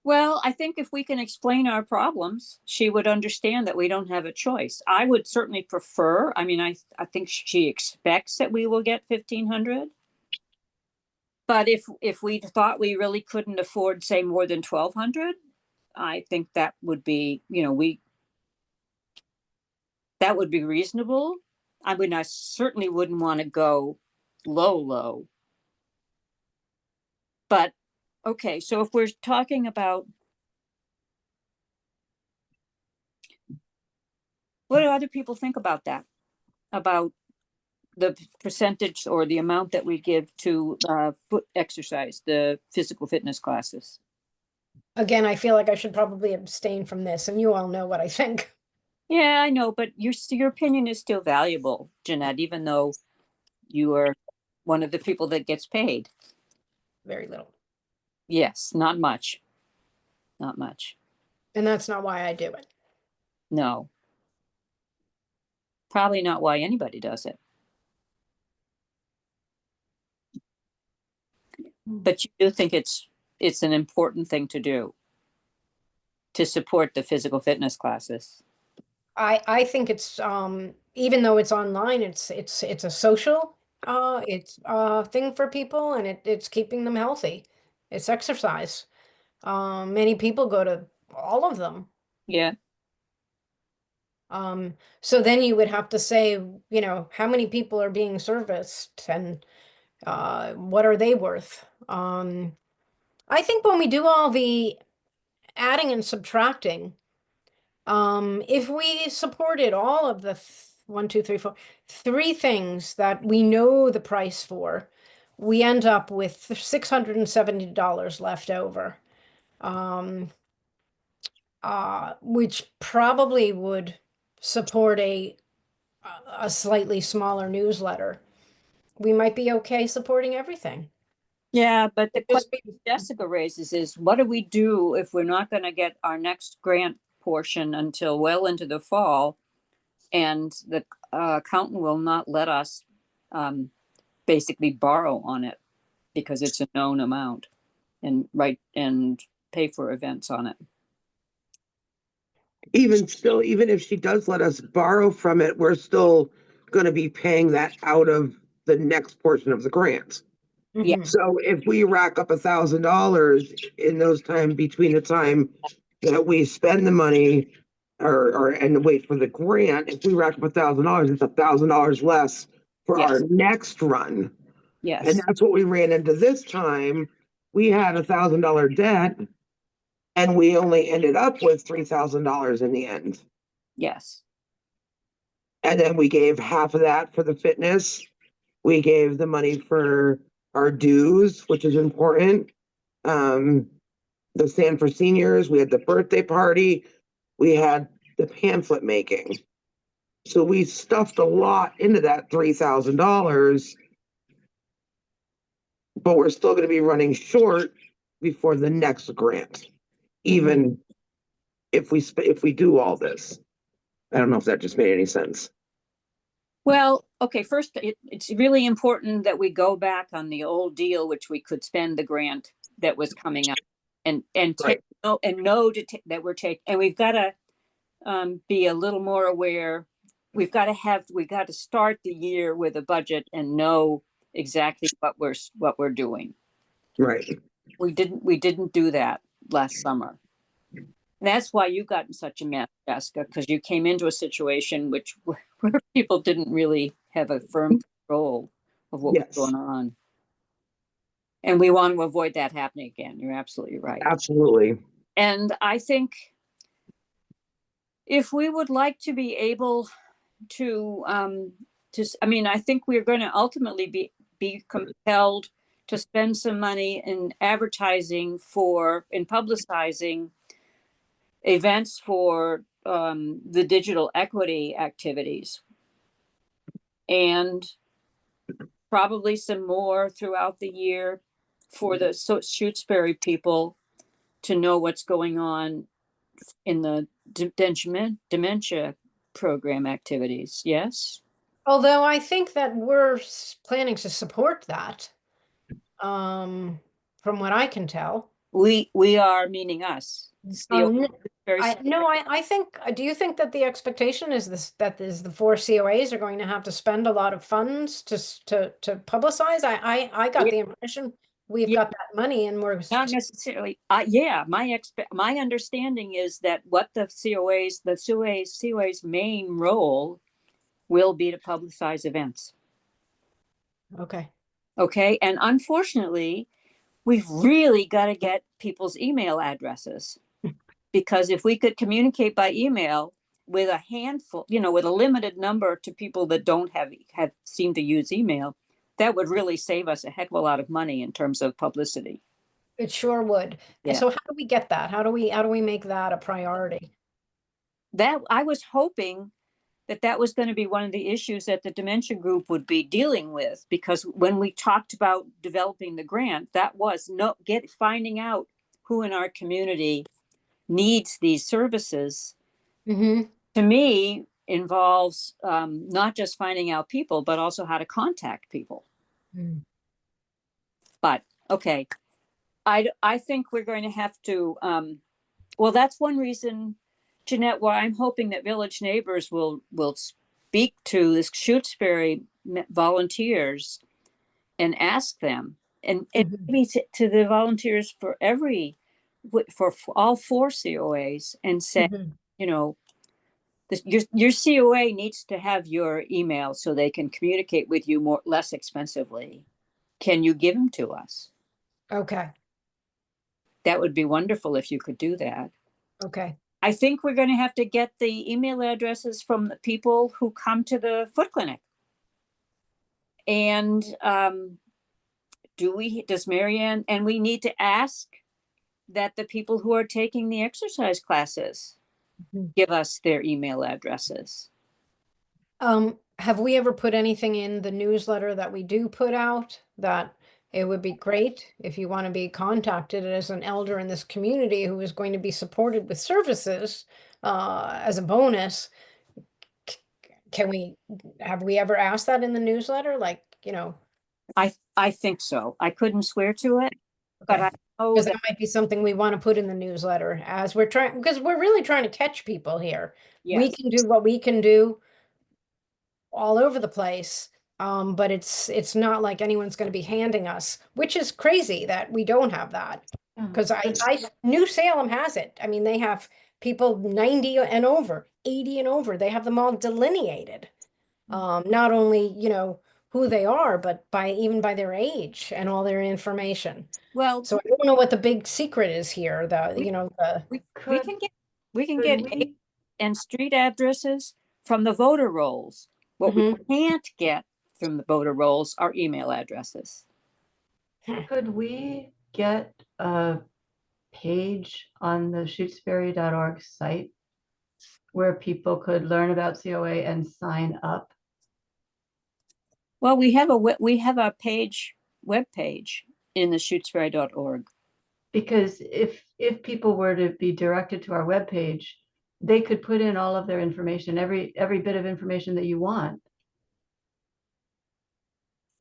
well, I think if we can explain our problems, she would understand that we don't have a choice. I would certainly prefer, I mean, I think she expects that we will get 1,500. But if we thought we really couldn't afford, say, more than 1,200, I think that would be, that would be reasonable. I mean, I certainly wouldn't want to go low. But okay, so if we're talking about, what do other people think about that? About the percentage or the amount that we give to foot exercise, the physical fitness classes? Again, I feel like I should probably abstain from this, and you all know what I think. Yeah, I know, but your opinion is still valuable, Jeanette, even though you are one of the people that gets paid. Very little. Yes, not much. Not much. And that's not why I do it. No. Probably not why anybody does it. But you do think it's an important thing to do to support the physical fitness classes. I think it's even though it's online, it's a social it's thing for people, and it's keeping them healthy. It's exercise. Many people go to all of them. Yeah. So then you would have to say, how many people are being serviced and what are they worth? I think when we do all the adding and subtracting, if we supported all of the 3 things that we know the price for, we end up with $670 left over. Which probably would support a slightly smaller newsletter. We might be okay supporting everything. Yeah, but the Just question Jessica raises is, what do we do if we're not going to get our next grant portion until well into the fall, and the accountant will not let us basically borrow on it because it's a known amount and pay for events on it. Even still, even if she does let us borrow from it, we're still going to be paying that out of the next portion of the grant. Yeah. So if we rack up $1,000 in those time between the time that we spend the money and wait for the grant, if we rack up $1,000, it's $1,000 less for Yes. our next run. Yes. And that's what we ran into this time. We had $1,000 debt, and we only ended up with $3,000 in the end. Yes. And then we gave half of that for the fitness. We gave the money for our dues, which is important. The Stand for Seniors, we had the birthday party, we had the pamphlet making. So we stuffed a lot into that $3,000, but we're still going to be running short before the next grant, even if we do all this. I don't know if that just made any sense. Well, okay, first, it's really important that we go back on the old deal, which we could spend the grant that was coming up and Right. take, and know that we're taking, and we've got to be a little more aware. We've got to start the year with a budget and know exactly what we're doing. Right. We didn't do that last summer. And that's why you got in such a mess, Jessica, because you came into a situation where people didn't really have a firm control of what was Yes, going on. And we want to avoid that happening again. You're absolutely right. absolutely. And I think if we would like to be able to, I mean, I think we're going to ultimately be compelled to spend some money in advertising in publicizing events for the digital equity activities, and probably some more throughout the year for the Shutesbury people to know what's going on in the dementia program activities. Yes. Although I think that we're planning to support that, from what I can tell. We are, meaning us. Um, Very I think, do you think that the expectation is that the four COAs are going to have to spend a lot of funds to publicize? I got the impression we've Yeah. got that money and we're. Not necessarily. Yeah, my understanding is that what the COA's main role will be to publicize events. Okay. Okay, and unfortunately, we've really got to get people's email addresses, because if we could communicate by email with a handful, with a limited number to people that don't have seem to use email, that would really save us a heck of a lot of money in terms of publicity. It sure would. Yeah. And so how do we get that? How do we make that a priority? That I was hoping that was going to be one of the issues that the dementia group would be dealing with, because when we talked about developing the grant, that was finding out who in our community needs these services. Mm-hmm. To me, involves not just finding out people, but also how to contact people. Mm. But okay, I think we're going to have to. Well, that's one reason, Jeanette, why I'm hoping that Village Neighbors will speak to the Shutesbury volunteers and ask them, and maybe to the volunteers for all four COAs, and say, your COA needs to have your email so they can communicate with you less expensively. Can you give them to us? Okay. That would be wonderful if you could do that. Okay. I think we're going to have to get the email addresses from the people who come to the foot clinic. And does Marianne, and we need to ask that the people who are taking the exercise classes give us their email addresses. Have we ever put anything in the newsletter that we do put out that it would be great if you want to be contacted as an elder in this community who is going to be supported with services as a bonus? Have we ever asked that in the newsletter? Like, I think so. I couldn't swear to it, but I know because that might be something we want to put in the newsletter as we're trying, because we're really trying to catch people here. We yes. can do what we can do all over the place. But it's not like anyone's going to be handing us, which is crazy that we don't have that. Because New Salem has it. I mean, they have people 90 and over, 80 and over. They have them all delineated. Not only, who they are, but even by their age and all their information. Well, So I don't know what the big secret is here. We can get age and street addresses from the voter rolls. What we can't get from the voter rolls are email addresses. Could we get a page on the shutesbury.org site where people could learn about COA and sign up? Well, we have a web page in the shutesbury.org. Because if people were to be directed to our webpage, they could put in all of their information, every bit of information that you want.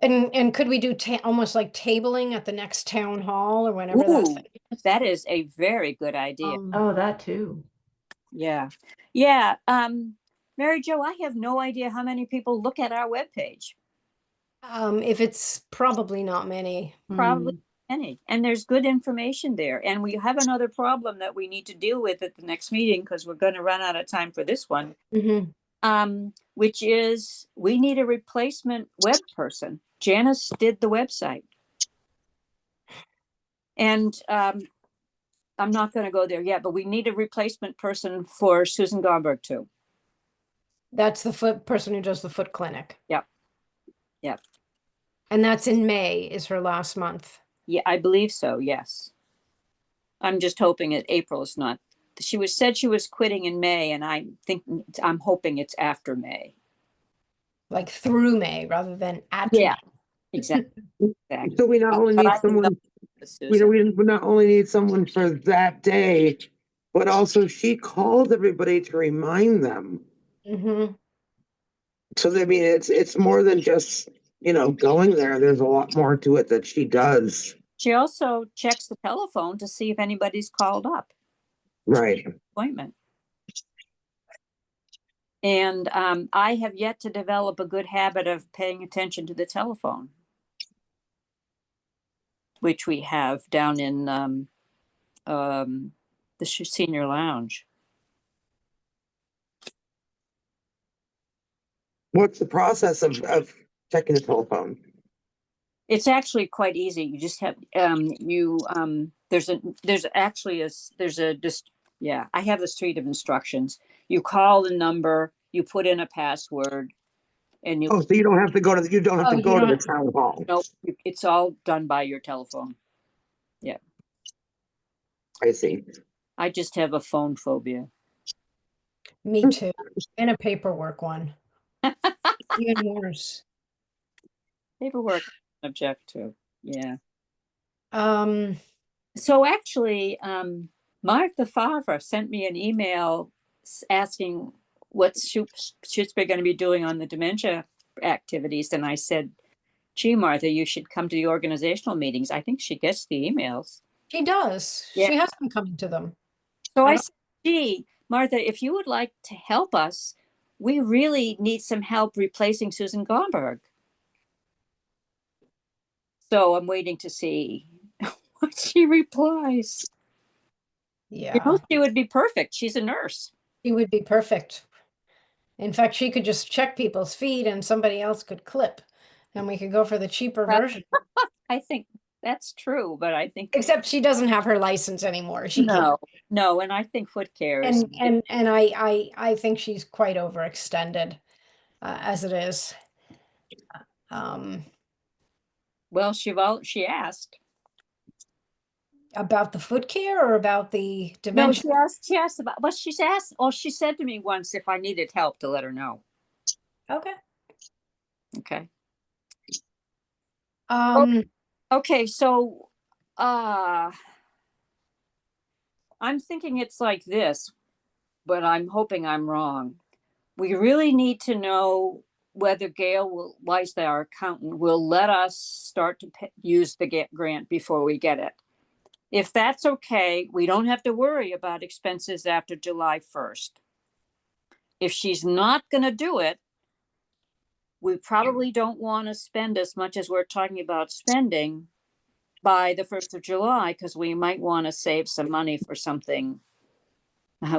And could we do almost like tabling at the next town hall or whenever that Ooh, thing is? that is a very good idea. Oh, that too. Yeah. Yeah. Mary Jo, I have no idea how many people look at our webpage. If it's probably not many. Probably Mm. any. And there's good information there. And we have another problem that we need to deal with at the next meeting because we're going to run out of time for this one. Which is we need a replacement web person. Janice did the website. And I'm not going to go there yet, but we need a replacement person for Susan Gomberg too. That's the person who does the foot clinic. Yep. Yep. And that's in May is her last month. Yeah, I believe so. Yes. I'm just hoping that April is not. Said she was quitting in May, and I'm hoping it's after May. Like through May rather than at Yeah. May. Exactly. So we not only But need I can someone, Susan. we not only need someone for that day, but also she calls everybody to remind them. So I mean, it's more than just, going there. There's a lot more to it that she does. She also checks the telephone to see if anybody's called up. Right. Appointment. And I have yet to develop a good habit of paying attention to the telephone, which we have down in the senior lounge. What's the process of checking the telephone? It's actually quite easy. You just have I have the street of instructions. You call the number, you put in a password, and you. Oh, so you don't have to go to the town hall. Nope, it's all done by your telephone. Yeah. I see. I just have a phone phobia. Me too. And a paperwork one. Even worse. Paperwork object to. Yeah. Um, So actually, Martha Favre sent me an email asking what's Shutesbury going to be doing on the dementia activities. And I said, gee, Martha, you should come to the organizational meetings. I think she gets the emails. she does. Yeah. She has been coming to them. So I said, gee, Martha, if you would like to help us, we really need some help replacing Susan Gomberg. So I'm waiting to see what she replies. Yeah. She would be perfect. She's a nurse. She would be perfect. In fact, she could just check people's feet and somebody else could clip and we could go for the cheaper version. I think that's true, but I think Except she doesn't have her license anymore. She can't. No, and I think foot care is And I think she's quite overextended as it is. Well, she asked. About the foot care or about the No, dementia? she asked about she's asked. Oh, she said to me once if I needed help to let her know. Okay. Okay. Okay, so I'm thinking it's like this, but I'm hoping I'm wrong. We really need to know whether Gail Weiss, our accountant, will let us start to use the grant before we get it. If that's okay, we don't have to worry about expenses after July 1st. If she's not going to do it, we probably don't want to spend as much as we're talking about spending by the 1st of July, because we might want to save some money for something.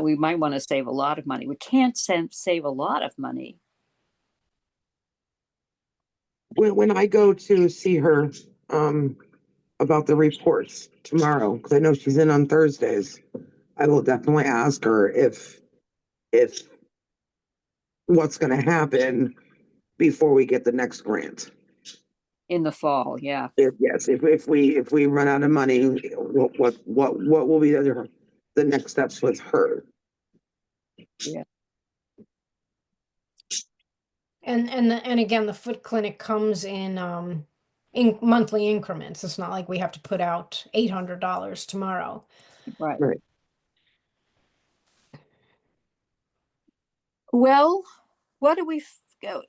We might want to save a lot of money. We can't save a lot of money. When I go to see her about the reports tomorrow, because I know she's in on Thursdays, I will definitely ask her if what's going to happen before we get the next grant. In the fall, yeah. If we run out of money, what will be the next steps with her? Yeah. and again, the foot clinic comes in monthly increments. It's not like we have to put out $800 tomorrow. Right. Well, what do we, go?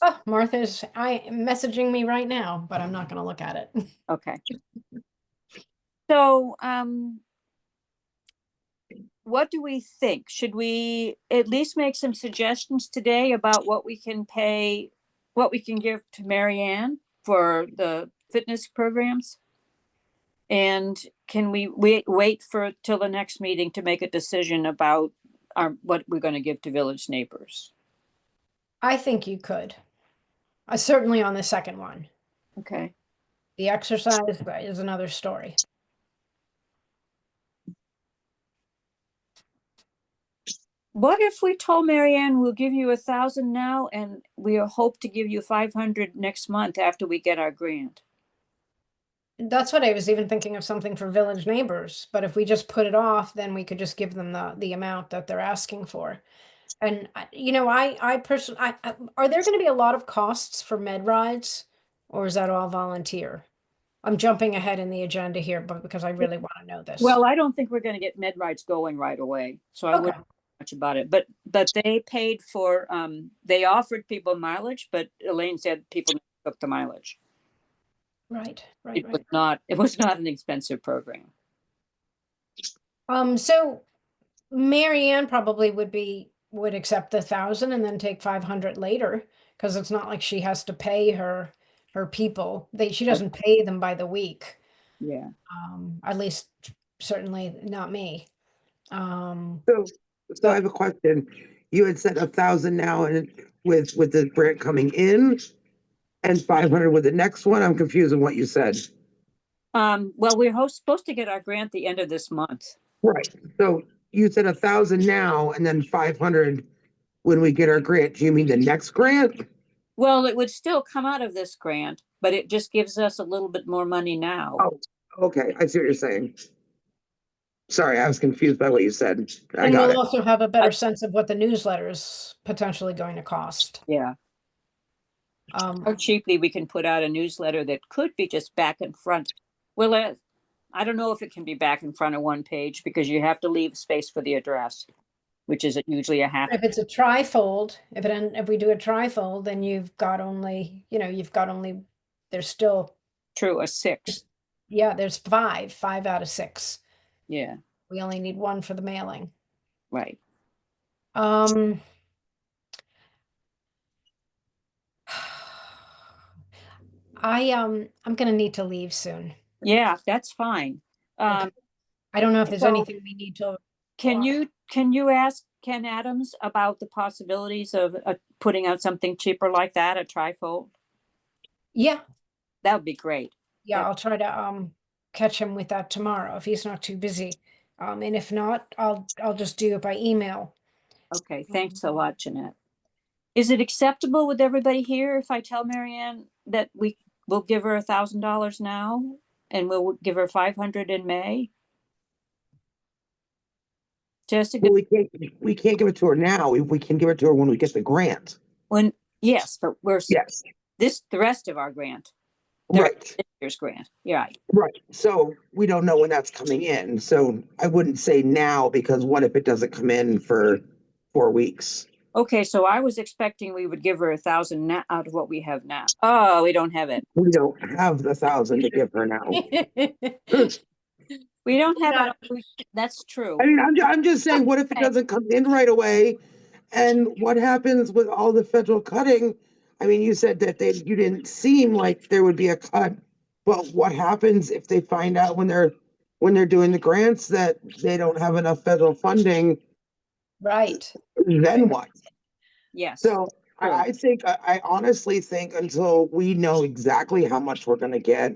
Oh, Martha's messaging me right now, but I'm not gonna look at it. Okay. So, what do we think? Should we at least make some suggestions today about what we can pay, what we can give to Marianne for the fitness programs? And can we wait for till the next meeting to make a decision about what we're going to give to Village Neighbors? I think you could. Certainly on the second one. Okay. The exercise is another story. What if we told Marianne we'll give you 1,000 now and we hope to give you 500 next month after we get our grant? That's what I was even thinking of, something for Village Neighbors, but if we just put it off, then we could just give them the amount that they're asking for. And you know, I personally, are there going to be a lot of costs for med rides, or is that all volunteer? I'm jumping ahead in the agenda here, but because I really want to know this. Well, I don't think we're going to get med rides going right away, so I Okay. wouldn't know much about it. But they paid for they offered people mileage, but Elaine said people took the mileage. Right. It was not an expensive program. So Marianne probably would accept the 1,000 and then take 500 later, because it's not like she has to pay her people. She doesn't pay them by the week. Yeah. At least certainly not me. So I have a question. You had said 1,000 now, and with the grant coming in, and 500 with the next one. I'm confused on what you said. Well, we're supposed to get our grant the end of this month. Right. So you said 1,000 now, and then 500 when we get our grant. Do you mean the next grant? Well, it would still come out of this grant, but it just gives us a little bit more money now. Oh, okay. I see what you're saying. Sorry, I was confused by what you said. I And got we'll it. also have a better sense of what the newsletter is potentially going to cost. Yeah. How cheaply we can put out a newsletter that could be just back and front. Well, I don't know if it can be back in front of one page because you have to leave space for the address, which is usually a half. If it's a trifold, if we do a trifold, then you've got only, there's still, True, a 6. yeah, there's 5 out of 6. Yeah, We only need 1 for the mailing. right. I'm gonna need to leave soon. Yeah, that's fine. Okay. I don't know if there's so anything we need to. Can you ask Ken Adams about the possibilities of putting out something cheaper like that, a trifold? Yeah, That would be great. yeah, Yep. I'll try to catch him with that tomorrow if he's not too busy. And if not, I'll just do it by email. Okay, thanks a lot, Jeanette. Is it acceptable with everybody here if I tell Marianne that we will give her $1,000 now and we'll give her 500 in May? Jessica, Well, we can't give it to her now. We can give it to her when we get the grant. yes, but Yes. the rest of our grant, Right. this year's grant. Yeah. Right. So we don't know when that's coming in. So I wouldn't say now, because what if it doesn't come in for 4 weeks? Okay, so I was expecting we would give her 1,000 out of what we have now. Oh, we don't have it. We don't have the 1,000 to give her now. We don't have it. That's true. I mean, I'm just saying, what if it doesn't come in right away? And what happens with all the federal cutting? I mean, you said that you didn't seem like there would be a cut, but what happens if they find out when they're doing the grants that they don't have enough federal funding? Right. Then what? Yes. So I honestly think until we know exactly how much we're gonna get,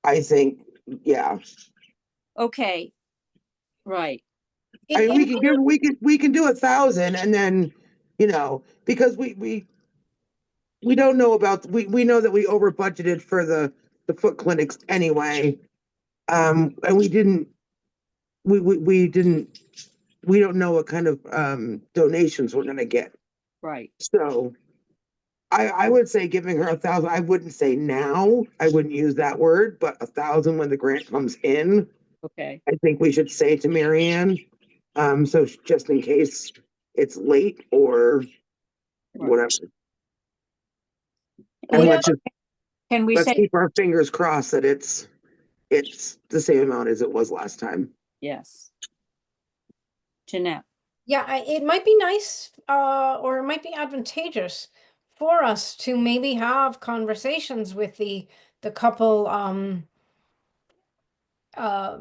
I think, yeah. Okay. Right. I mean, we can do 1,000 and then, because we don't know about, we know that we over budgeted for the foot clinics anyway. And we don't know what kind of donations we're gonna get. Right. So I would say giving her 1,000. I wouldn't say now, I wouldn't use that word, but 1,000 when the grant comes in. Okay. I think we should say to Marianne, so just in case it's late or whatever. And Yeah. Can we let's say, keep our fingers crossed that it's the same amount as it was last time. yes? Jeanette, Yeah, it might be nice, or it might be advantageous for us to maybe have conversations with the couple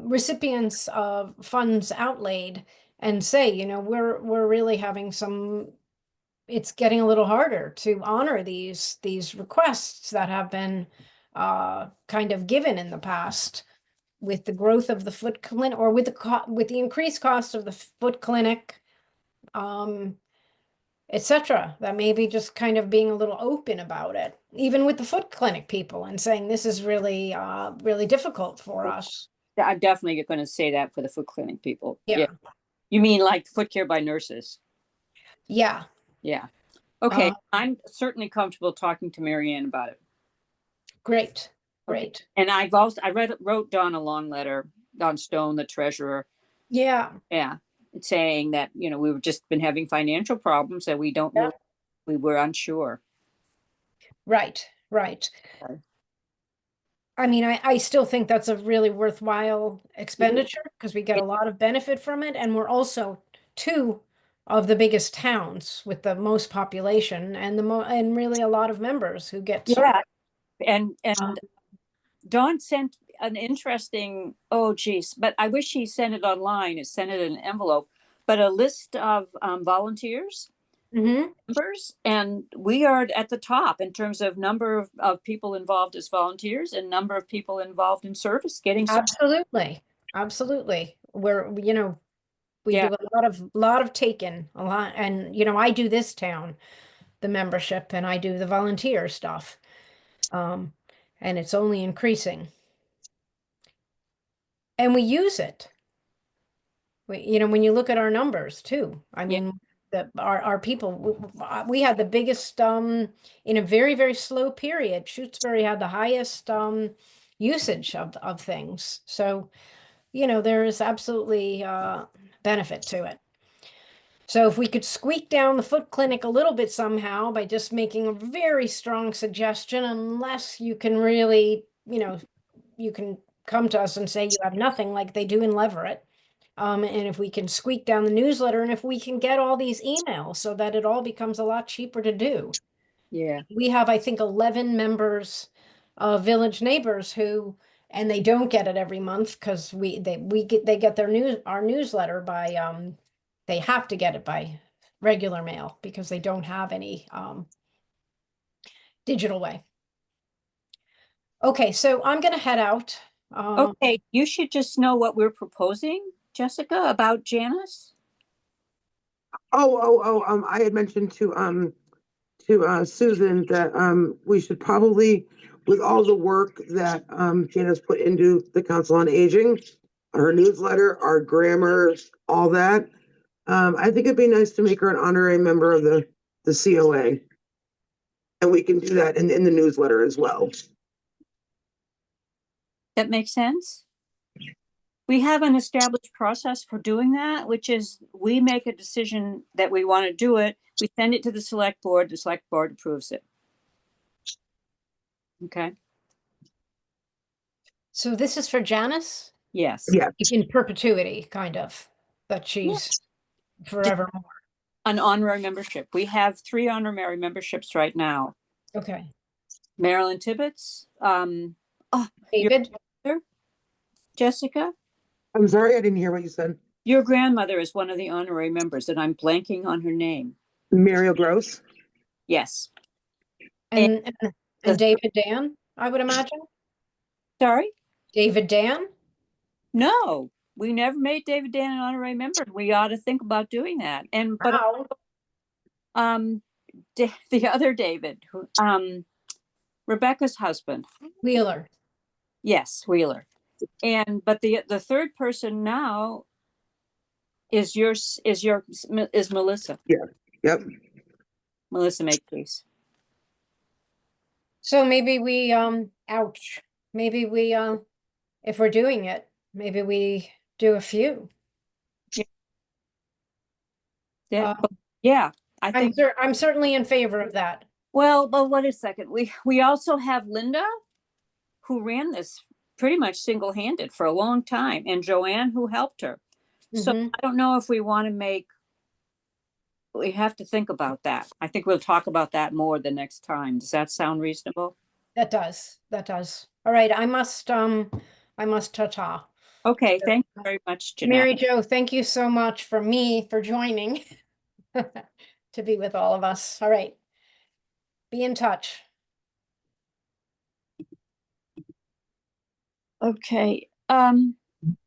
recipients of funds outlaid and say, you know, we're really having some, it's getting a little harder to honor these requests that have been kind of given in the past with the growth of the foot clinic, or with with the increased cost of the foot clinic, etc. That maybe just kind of being a little open about it, even with the foot clinic people, and saying this is really really difficult for us. I'm definitely going to say that for the foot clinic people. Yeah. You mean like foot care by nurses? Yeah. Yeah. Okay. Uh, I'm certainly comfortable talking to Marianne about it. Great. Okay. Great. And I wrote Don a long letter, Don Stone, the treasurer. Yeah. Yeah. Saying that, we've just been having financial problems and Yeah. we were unsure. Right. Right. Okay. I mean, I still think that's a really worthwhile expenditure because we get a lot of benefit from it. And we're also two of the biggest towns with the most population and and really a lot of members who get Yeah. served. And Um, Dawn sent an interesting, oh geez, but I wish she sent it online, it sent it in an envelope, but a list of volunteers, mhm. members, and we are at the top in terms of number of people involved as volunteers and number of people involved in service, getting service. Absolutely. Absolutely. We Yeah, do a lot of taken a lot. And, I do this town, the membership, and I do the volunteer stuff. Um, and it's only increasing. And we use it. When you look at our numbers too, I yeah, mean, our people, we had the biggest, in a very, very slow period, Shutesbury had the highest, usage of things. So, there is absolutely, benefit to it. So if we could squeak down the foot clinic a little bit somehow by just making a very strong suggestion, unless you can really, you can come to us and say you have nothing like they do in Leverett. And if we can squeak down the newsletter, and if we can get all these emails so that it all becomes a lot cheaper to do. yeah, We have, I think, 11 members of Village Neighbors who, and they don't get it every month because they get our newsletter by, they have to get it by regular mail because they don't have any digital way. Okay, so I'm gonna head out. okay, you should just know what we're proposing, Jessica, about Janice. I had mentioned to Susan that we should probably, with all the work that Janice put into the Council on Aging, her newsletter, our grammar, all that. I think it'd be nice to make her an honorary member of the COA. And we can do that in the newsletter as well. That makes sense. We have an established process for doing that, which is we make a decision that we want to do it. We send it to the select board approves it. Okay. So this is for Janice Yes. Yeah. in perpetuity, kind of, that she's forevermore. An honorary membership. We have 3 honorary memberships right now. Okay. Marilyn Tibbetts, David? Jessica, I'm sorry, I didn't hear what you said. your grandmother is one of the honorary members, and I'm blanking on her name. Muriel Gross. Yes. And David Dan, I would imagine? Sorry? David Dan? No, we never made David Dan an honorary member. We ought to think about doing that. Wow. The other David, who, Rebecca's husband. Wheeler. Yes, Wheeler. But the third person now is Melissa. Yeah. Yep. Melissa Makepeace. So maybe we, ouch, maybe we, if we're doing it, maybe we do a few. Yeah. Yeah, I I'm think, I'm certainly in favor of that. well, wait a second. We also have Linda, who ran this pretty much single-handed for a long time, and Joanne, who helped her. So Mhm. I don't know if we want to we have to think about that. I think we'll talk about that more the next time. Does that sound reasonable? That does. That does. All right, I must ta-ta. Okay, thank you very much, Jeanette. Mary Jo, thank you so much for joining to be with all of us. All right. Be in touch. Okay,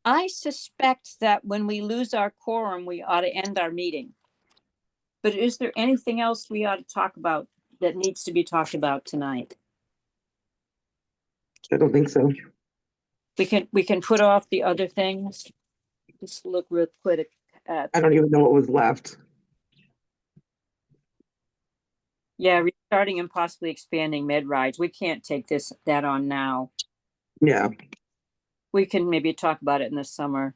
I suspect that when we lose our quorum, we ought to end our meeting. But is there anything else we ought to talk about that needs to be talked about tonight? I don't think so. We can put off the other things. Just look real quick at, I don't even know what was left. yeah, restarting and possibly expanding med rides. We can't take that on now. Yeah. We can maybe talk about it in the summer.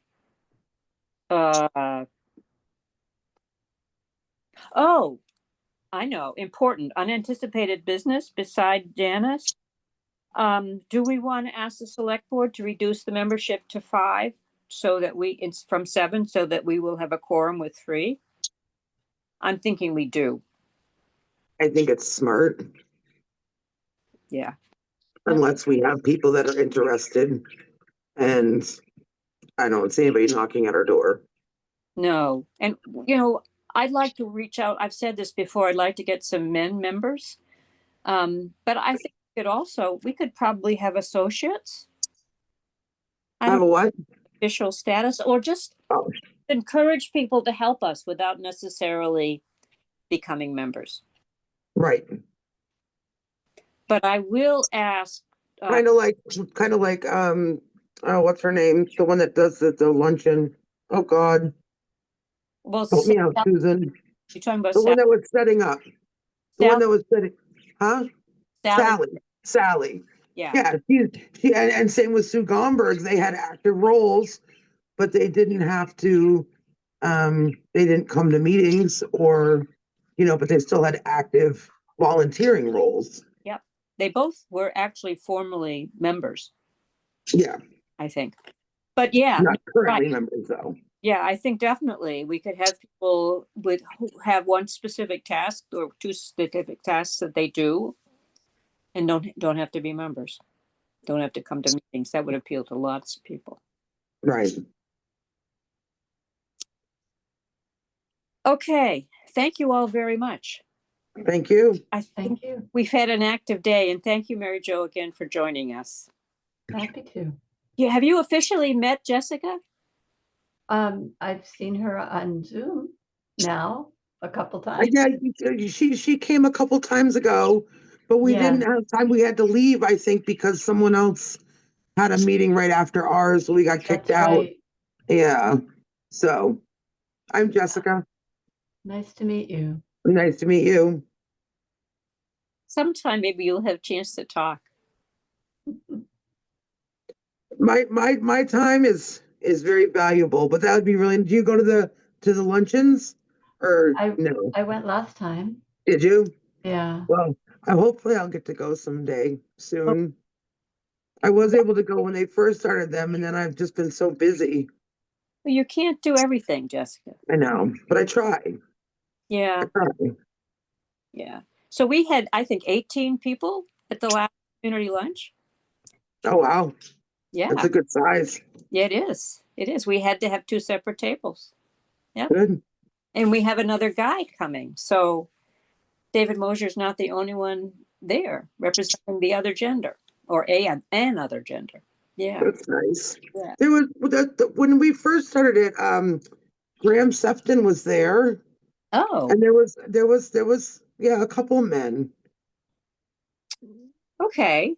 Oh, I know. Important. Unanticipated business beside Janice. Do we want to ask the select board to reduce the membership to 5 so that it's from 7 so that we will have a quorum with 3? I'm thinking we do. I think it's smart, Yeah. unless we have people that are interested, and I don't see anybody knocking at our door. No. And, I'd like to reach out. I've said this before. I'd like to get some men members. But I think we could probably have associates. I Have don't a what? official status, or just Oh, encourage people to help us without necessarily becoming members. right. But I will ask. Kind of like, oh, what's her name? The one that does the luncheon. Oh, God. Well, Help me out, Susan. you're talking about The one that was setting up. The one that was setting, huh? Sally. Sally. Yeah. Yeah, and same with Sue Gomberg. They had active roles, but they didn't have to, they didn't come to meetings or, but they still had active volunteering roles. Yep. They both were actually formerly members, Yeah, I think. But yeah, not currently right. members though. Yeah, I think definitely we could have people who have one specific task or 2 specific tasks that they do and don't have to be members. Don't have to come to meetings. That would appeal to lots of people. Right. Okay. Thank you all very much. Thank you. I think Thank you. we've had an active day, and thank you, Mary Jo, again for joining us. Happy to. Yeah, have you officially met Jessica? I've seen her on Zoom now a couple times. Yeah, she came a couple times ago, but we Yeah. didn't have time. We had to leave, I think, because someone else had a meeting right after ours, so we got kicked That's out. right. Yeah. So I'm Jessica. Nice to meet you. Nice to meet you. Sometime maybe you'll have a chance to talk. My time is very valuable, but that would be really. Do you go to the luncheons or no? I went last time. Did you? Yeah. Well, hopefully I'll get to go someday soon. I was able to go when they first started them, and then I've just been so busy. Well, you can't do everything, Jessica. I know, but I try. Yeah. I try. Yeah. So we had, I think, 18 people at the last community lunch. Oh, wow. Yeah. That's a good size. Yeah, it is. It is. We had to have 2 separate tables. Yep. Good. And we have another guy coming. So David Mosier's not the only one there representing the other gender or another gender. Yeah. That's nice. Yeah. There was when we first started it, Graham Sefton was there, Oh, and there was a couple men. okay.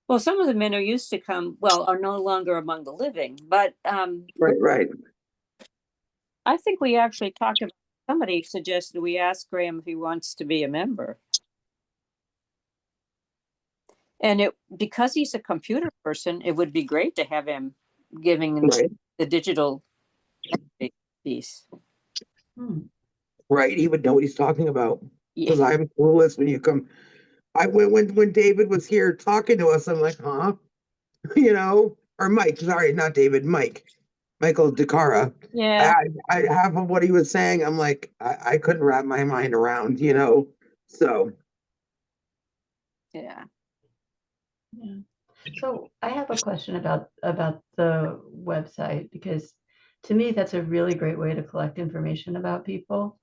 Well, some of the men who used to come, are no longer among the living, but Right. I think we actually talked about, somebody suggested we ask Graham if he wants to be a member. And because he's a computer person, it would be great to have him giving Right. the digital piece. Hmm. right? He would know what he's talking about. Yeah, Because I'm clueless when you come. When David was here talking to us, I'm like, huh? You know, or Mike, sorry, not David, Michael DeCara. yeah, I half of what he was saying, I'm like, I couldn't wrap my mind around, you know. So yeah. Yeah. So I have a question about the website, because to me, that's a really great way to collect information about people.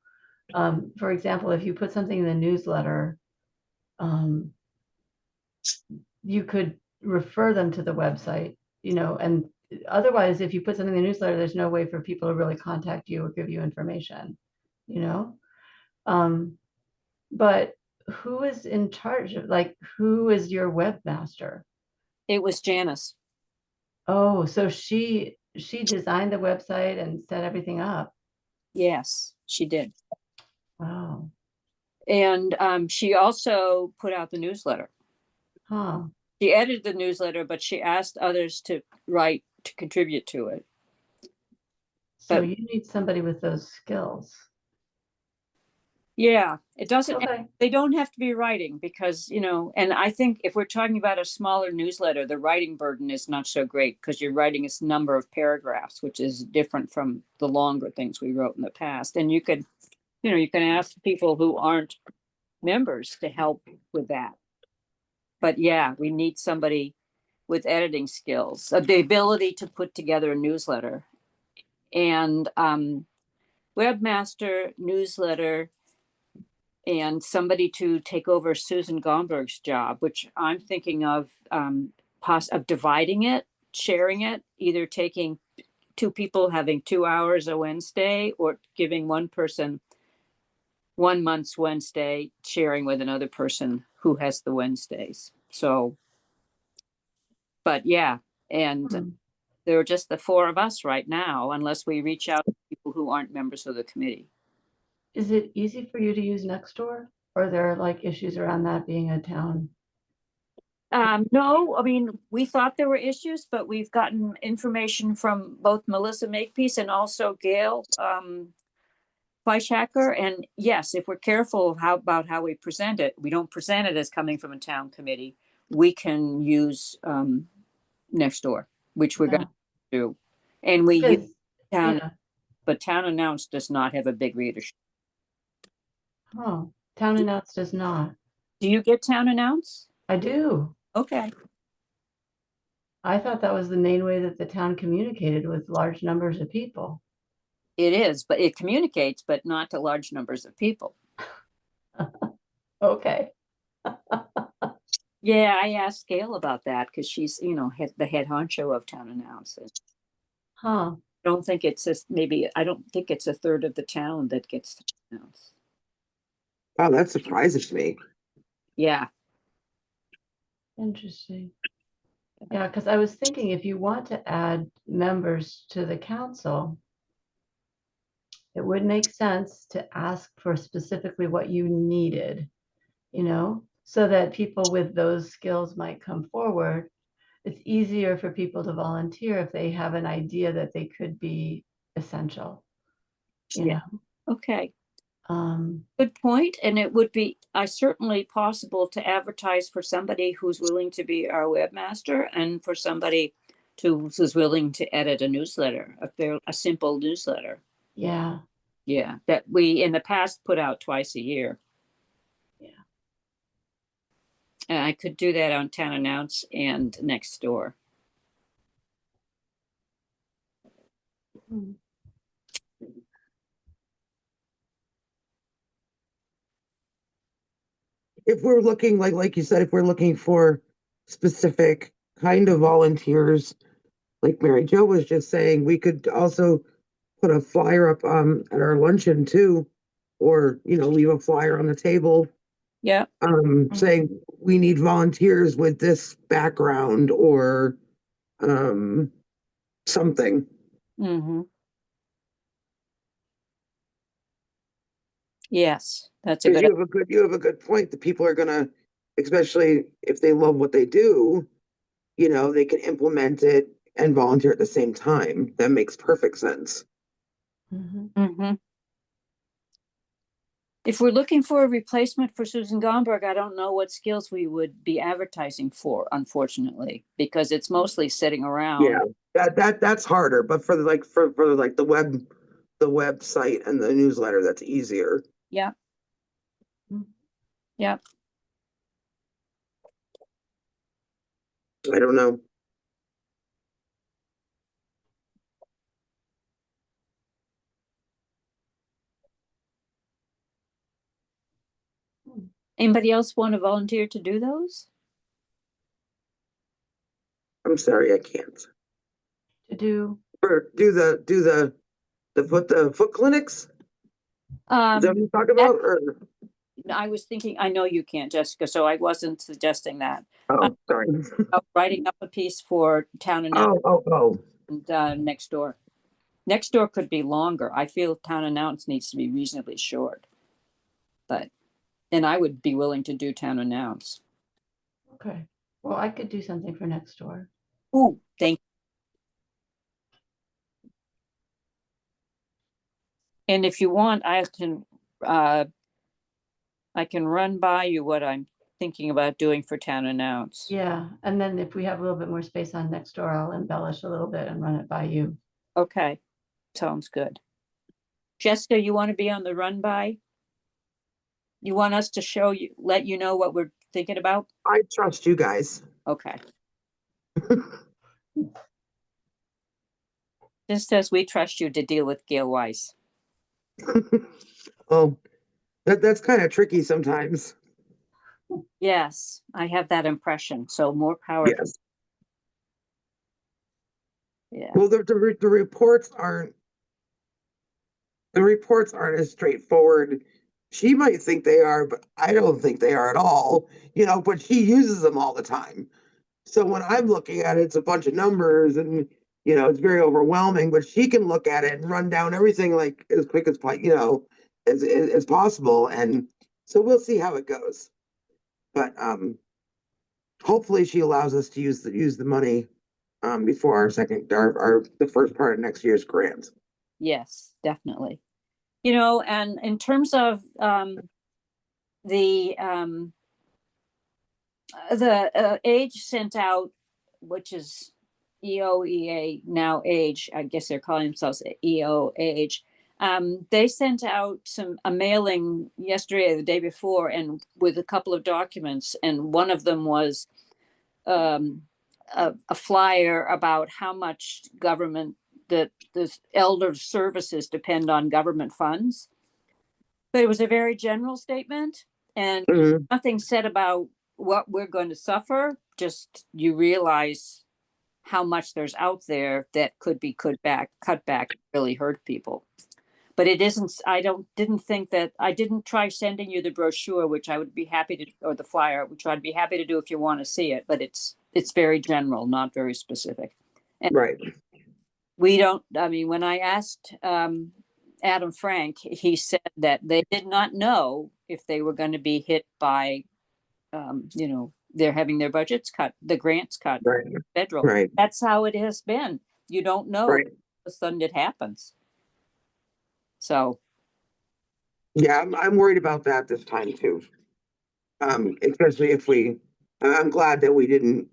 For example, if you put something in the newsletter, um, you could refer them to the website, and otherwise, if you put something in the newsletter, there's no way for people to really contact you or give you information, you know? Um, but who is in charge of, like, who is your webmaster? It was Janice. Oh, so she designed the website and set everything up. Yes, she did. Wow. And she also put out the newsletter. Huh. She edited the newsletter, but she asked others to write to contribute to it. So But you need somebody with those skills. yeah, it doesn't, Okay. they don't have to be writing because, and I think if we're talking about a smaller newsletter, the writing burden is not so great because you're writing a number of paragraphs, which is different from the longer things we wrote in the past. And you can ask people who aren't members to help with that. But yeah, we need somebody with editing skills, the ability to put together a newsletter, and webmaster, newsletter, and somebody to take over Susan Gomberg's job, which I'm thinking of of dividing it, sharing it, either taking two people having 2 hours a Wednesday, or giving one person 1 month's Wednesday, sharing with another person who has the Wednesdays. So, but yeah, and Hmm. there are just the four of us right now, unless we reach out to people who aren't members of the committee. Is it easy for you to use Nextdoor? Or are there like issues around that being a town? No, I mean, we thought there were issues, but we've gotten information from both Melissa Makepeace and also Gail Fleischhacker. And yes, if we're careful about how we present it, we don't present it as coming from a town committee. We can use Nextdoor, which we're going to do. And we use Because, town, yeah. but Town Announced does not have a big readership. Oh, Town Announced does not. Do you get Town Announce? I do. Okay. I thought that was the main way that the town communicated with large numbers of people. It is, but it communicates, but not to large numbers of people. Okay. Yeah, I asked Gail about that because she's, the head honcho of Town Announce. Huh. I don't think it's a third of the town that gets Town Announce. wow, that surprises me. Yeah. Interesting. Yeah, because I was thinking if you want to add members to the council, it would make sense to ask for specifically what you needed, so that people with those skills might come forward. It's easier for people to volunteer if they have an idea that they could be essential, you Yeah. know? Okay. Um, Good point. And it would be certainly possible to advertise for somebody who's willing to be our webmaster and for somebody who's willing to edit a newsletter, a simple newsletter. yeah. Yeah, that we in the past put out twice a year. Yeah. And I could do that on Town Announce and Nextdoor. Hmm. If we're looking like you said, if we're looking for specific kind of volunteers, like Mary Jo was just saying, we could also put a flyer up at our luncheon too, or leave a flyer on the table Yeah. saying we need volunteers with this background or something. Mm-hmm. Yes, that's a Because good. you have a good point that people are gonna, especially if they love what they do, they can implement it and volunteer at the same time. That makes perfect sense. Mhm. Mm-hmm. If we're looking for a replacement for Susan Gomberg, I don't know what skills we would be advertising for, unfortunately, because it's mostly sitting around. Yeah, that's harder, but for like for like the website and the newsletter, that's easier. Yeah. Yeah. I don't know. Anybody else want to volunteer to do those? I'm sorry, I can't. To do, Or do the foot clinics? Is that what you're talking about? Or I was thinking, I know you can't, Jessica, so I wasn't suggesting that. oh, sorry. Writing up a piece for town Oh. and next door. Next door could be longer. I feel town announce needs to be reasonably short. And I would be willing to do town announce. okay. Well, I could do something for next door. Ooh, thank you. And if you want, I can run by you what I'm thinking about doing for town announce. Yeah, and then if we have a little bit more space on next door, I'll embellish a little bit and run it by you. Okay, sounds good. Jessica, you want to be on the run by? You want us to let you know what we're thinking about? I trust you guys. Okay. Just as we trust you to deal with Gail Weiss. Oh, that's kind of tricky sometimes. Yes, I have that impression. So more power. Yes. Yeah. Well, the reports aren't as straightforward. She might think they are, but I don't think they are at all. But she uses them all the time. So when I'm looking at it, it's a bunch of numbers and it's very overwhelming, but she can look at it and run down everything like as quick as as possible. And so we'll see how it goes. But hopefully she allows us to use the money before our the first part of next year's grant. Yes, definitely. And in terms of the Age sent out, which is EOEA now Age, I guess they're calling themselves EO Age. They sent out a mailing yesterday or the day before, and with a couple of documents, and one of them was a flyer about how much government that the elder services depend on government funds. But it was a very general statement, and nothing said about what we're going to suffer. Just you realize how much there's out there that could be cut back, really hurt people. But it isn't. I didn't try sending you the brochure, which I would be happy to, or the flyer, which I'd be happy to do if you want to see it. But it's very general, not very specific. And right. We don't. I mean, when I asked Adam Frank, he said that they did not know if they were going to be hit by, they're having their budgets cut, the grants cut, right. federal. Right. That's how it has been. You don't know. Right. All of a sudden it happens. So. Yeah, I'm worried about that this time too. Especially if I'm glad that we didn't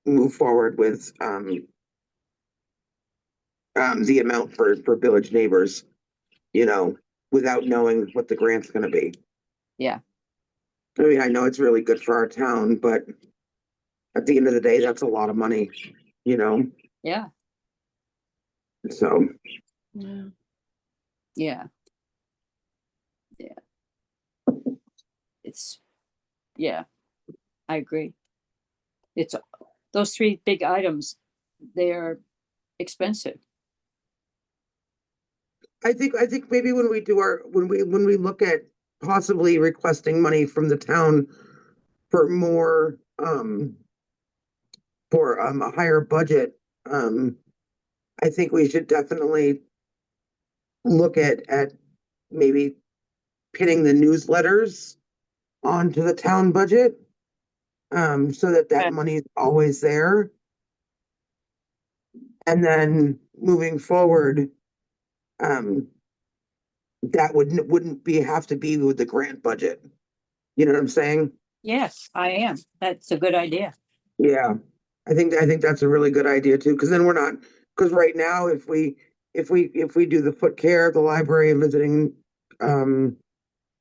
move forward with the amount for village neighbors, without knowing what the grant's going to be. Yeah. I mean, I know it's really good for our town, but at the end of the day, that's a lot of money, Yeah. So. Yeah. Yeah. Yeah. I agree. It's those three big items. They're expensive. I think maybe when we look at possibly requesting money from the town for more for a higher budget, I think we should definitely look at maybe pinning the newsletters onto the town budget, so that money is always there. And then moving forward, that wouldn't have to be with the grant budget. You know what I'm saying? Yes, I am. That's a good idea. Yeah, I think that's a really good idea too, because then we're not, because right now, if we do the foot care, the library, and visiting,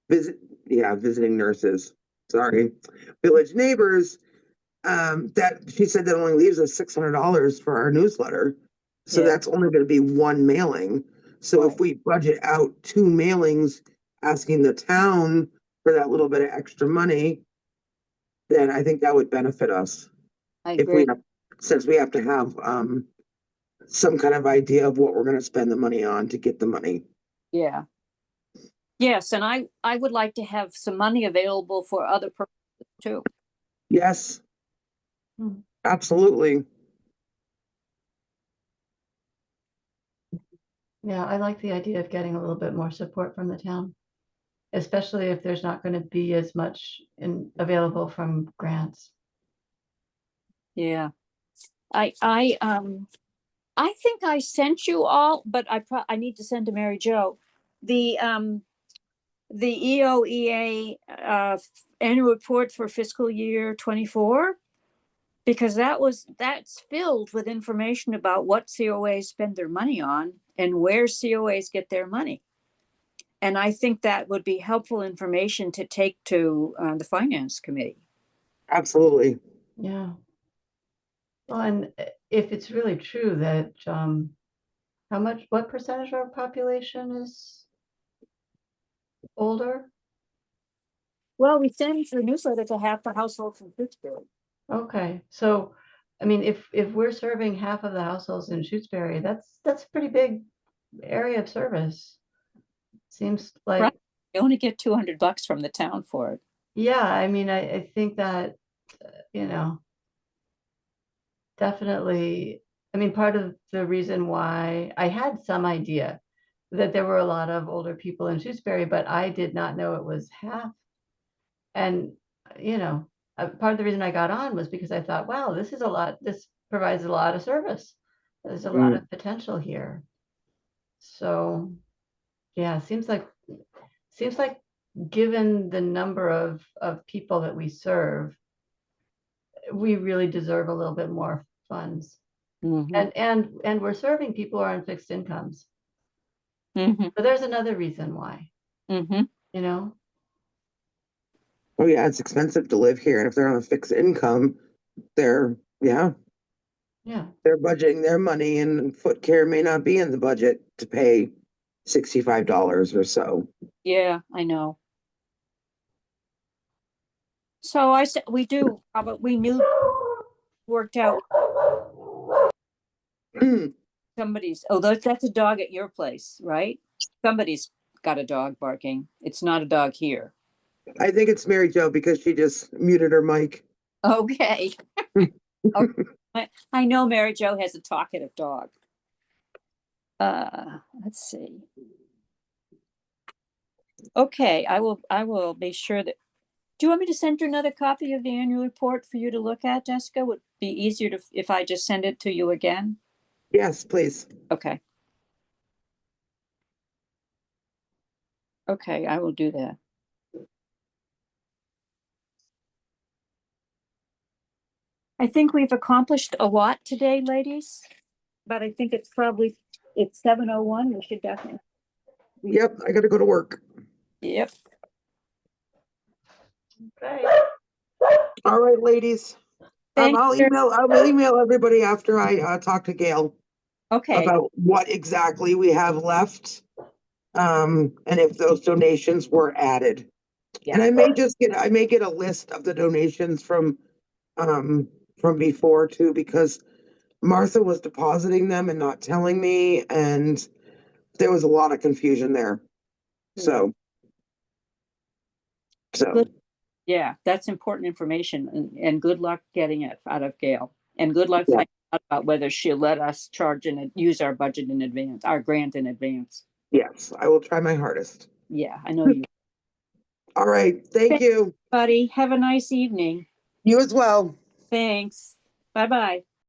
visiting nurses, sorry, village neighbors, that she said that only leaves us $600 for our newsletter. So Yeah. that's only gonna be one mailing. So if Right. we budget out 2 mailings, asking the town for that little bit of extra money, then I think that would benefit us. I If agree. since we have to have, some kind of idea of what we're gonna spend the money on to get the money. Yeah. Yes, and I would like to have some money available for other purposes too. Yes, Hmm. absolutely. Yeah, I like the idea of getting a little bit more support from the town, especially if there's not going to be as much available from grants. Yeah. I think I sent you all, but I need to send to Mary Jo the EOEA annual report for fiscal year 24, because that's filled with information about what COAs spend their money on and where COAs get their money. And I think that would be helpful information to take to the finance committee. Absolutely. Yeah. Well, and if it's really true that what percentage of our population is older? Well, we send the newsletter to half the households in Pittsburgh. Okay, so I mean, if we're serving half of the households in Shutesbury, that's a pretty big area of service. Seems like, Right. You only get $200 from the town for it. yeah, I mean, I think that, you know, definitely, I mean, part of the reason why I had some idea that there were a lot of older people in Shutesbury, but I did not know it was half. And, you know, part of the reason I got on was because I thought, wow, this provides a lot of service. There's a lot Mm. of potential here. So, yeah, seems like given the number of people that we serve, we really deserve a little bit more funds. Mhm. And we're serving people who are on fixed incomes. Mhm. So there's another reason why, Mhm. you know? Oh yeah, it's expensive to live here, and if they're on a fixed income, they're yeah, Yeah. they're budgeting their money, and foot care may not be in the budget to pay $65 or so. Yeah, I know. So I said we do, but we knew worked out somebody's. Oh, that's a dog at your place, right? Somebody's got a dog barking. It's not a dog here. I think it's Mary Jo because she just muted her mic. Okay. Okay. I know Mary Jo has a talkative dog. Let's see. Okay, I will be sure that. Do you want me to send you another copy of the annual report for you to look at, Jessica? Would it be easier if I just send it to you again? Yes, please. Okay. Okay, I will do that. I think we've accomplished a lot today, ladies, but I think it's 7:01. We should definitely. Yep, I gotta go to work. Yep. Okay. All right, ladies. Thank you. I'll email everybody after I talk to Gail Okay. about what exactly we have left. And if those donations were added. Yeah. And I may get a list of the donations from before too, because Martha was depositing them and not telling me, and there was a lot of confusion there. So, Good. Yeah, that's important information, and good luck getting it out of Gail. And good luck Yeah. finding out about whether she'll let us charge and use our budget in advance, our grant in advance. yes, I will try my hardest. Yeah, I know you. All right. Thank you. Buddy, have a nice evening. You as well. Thanks. Bye-bye.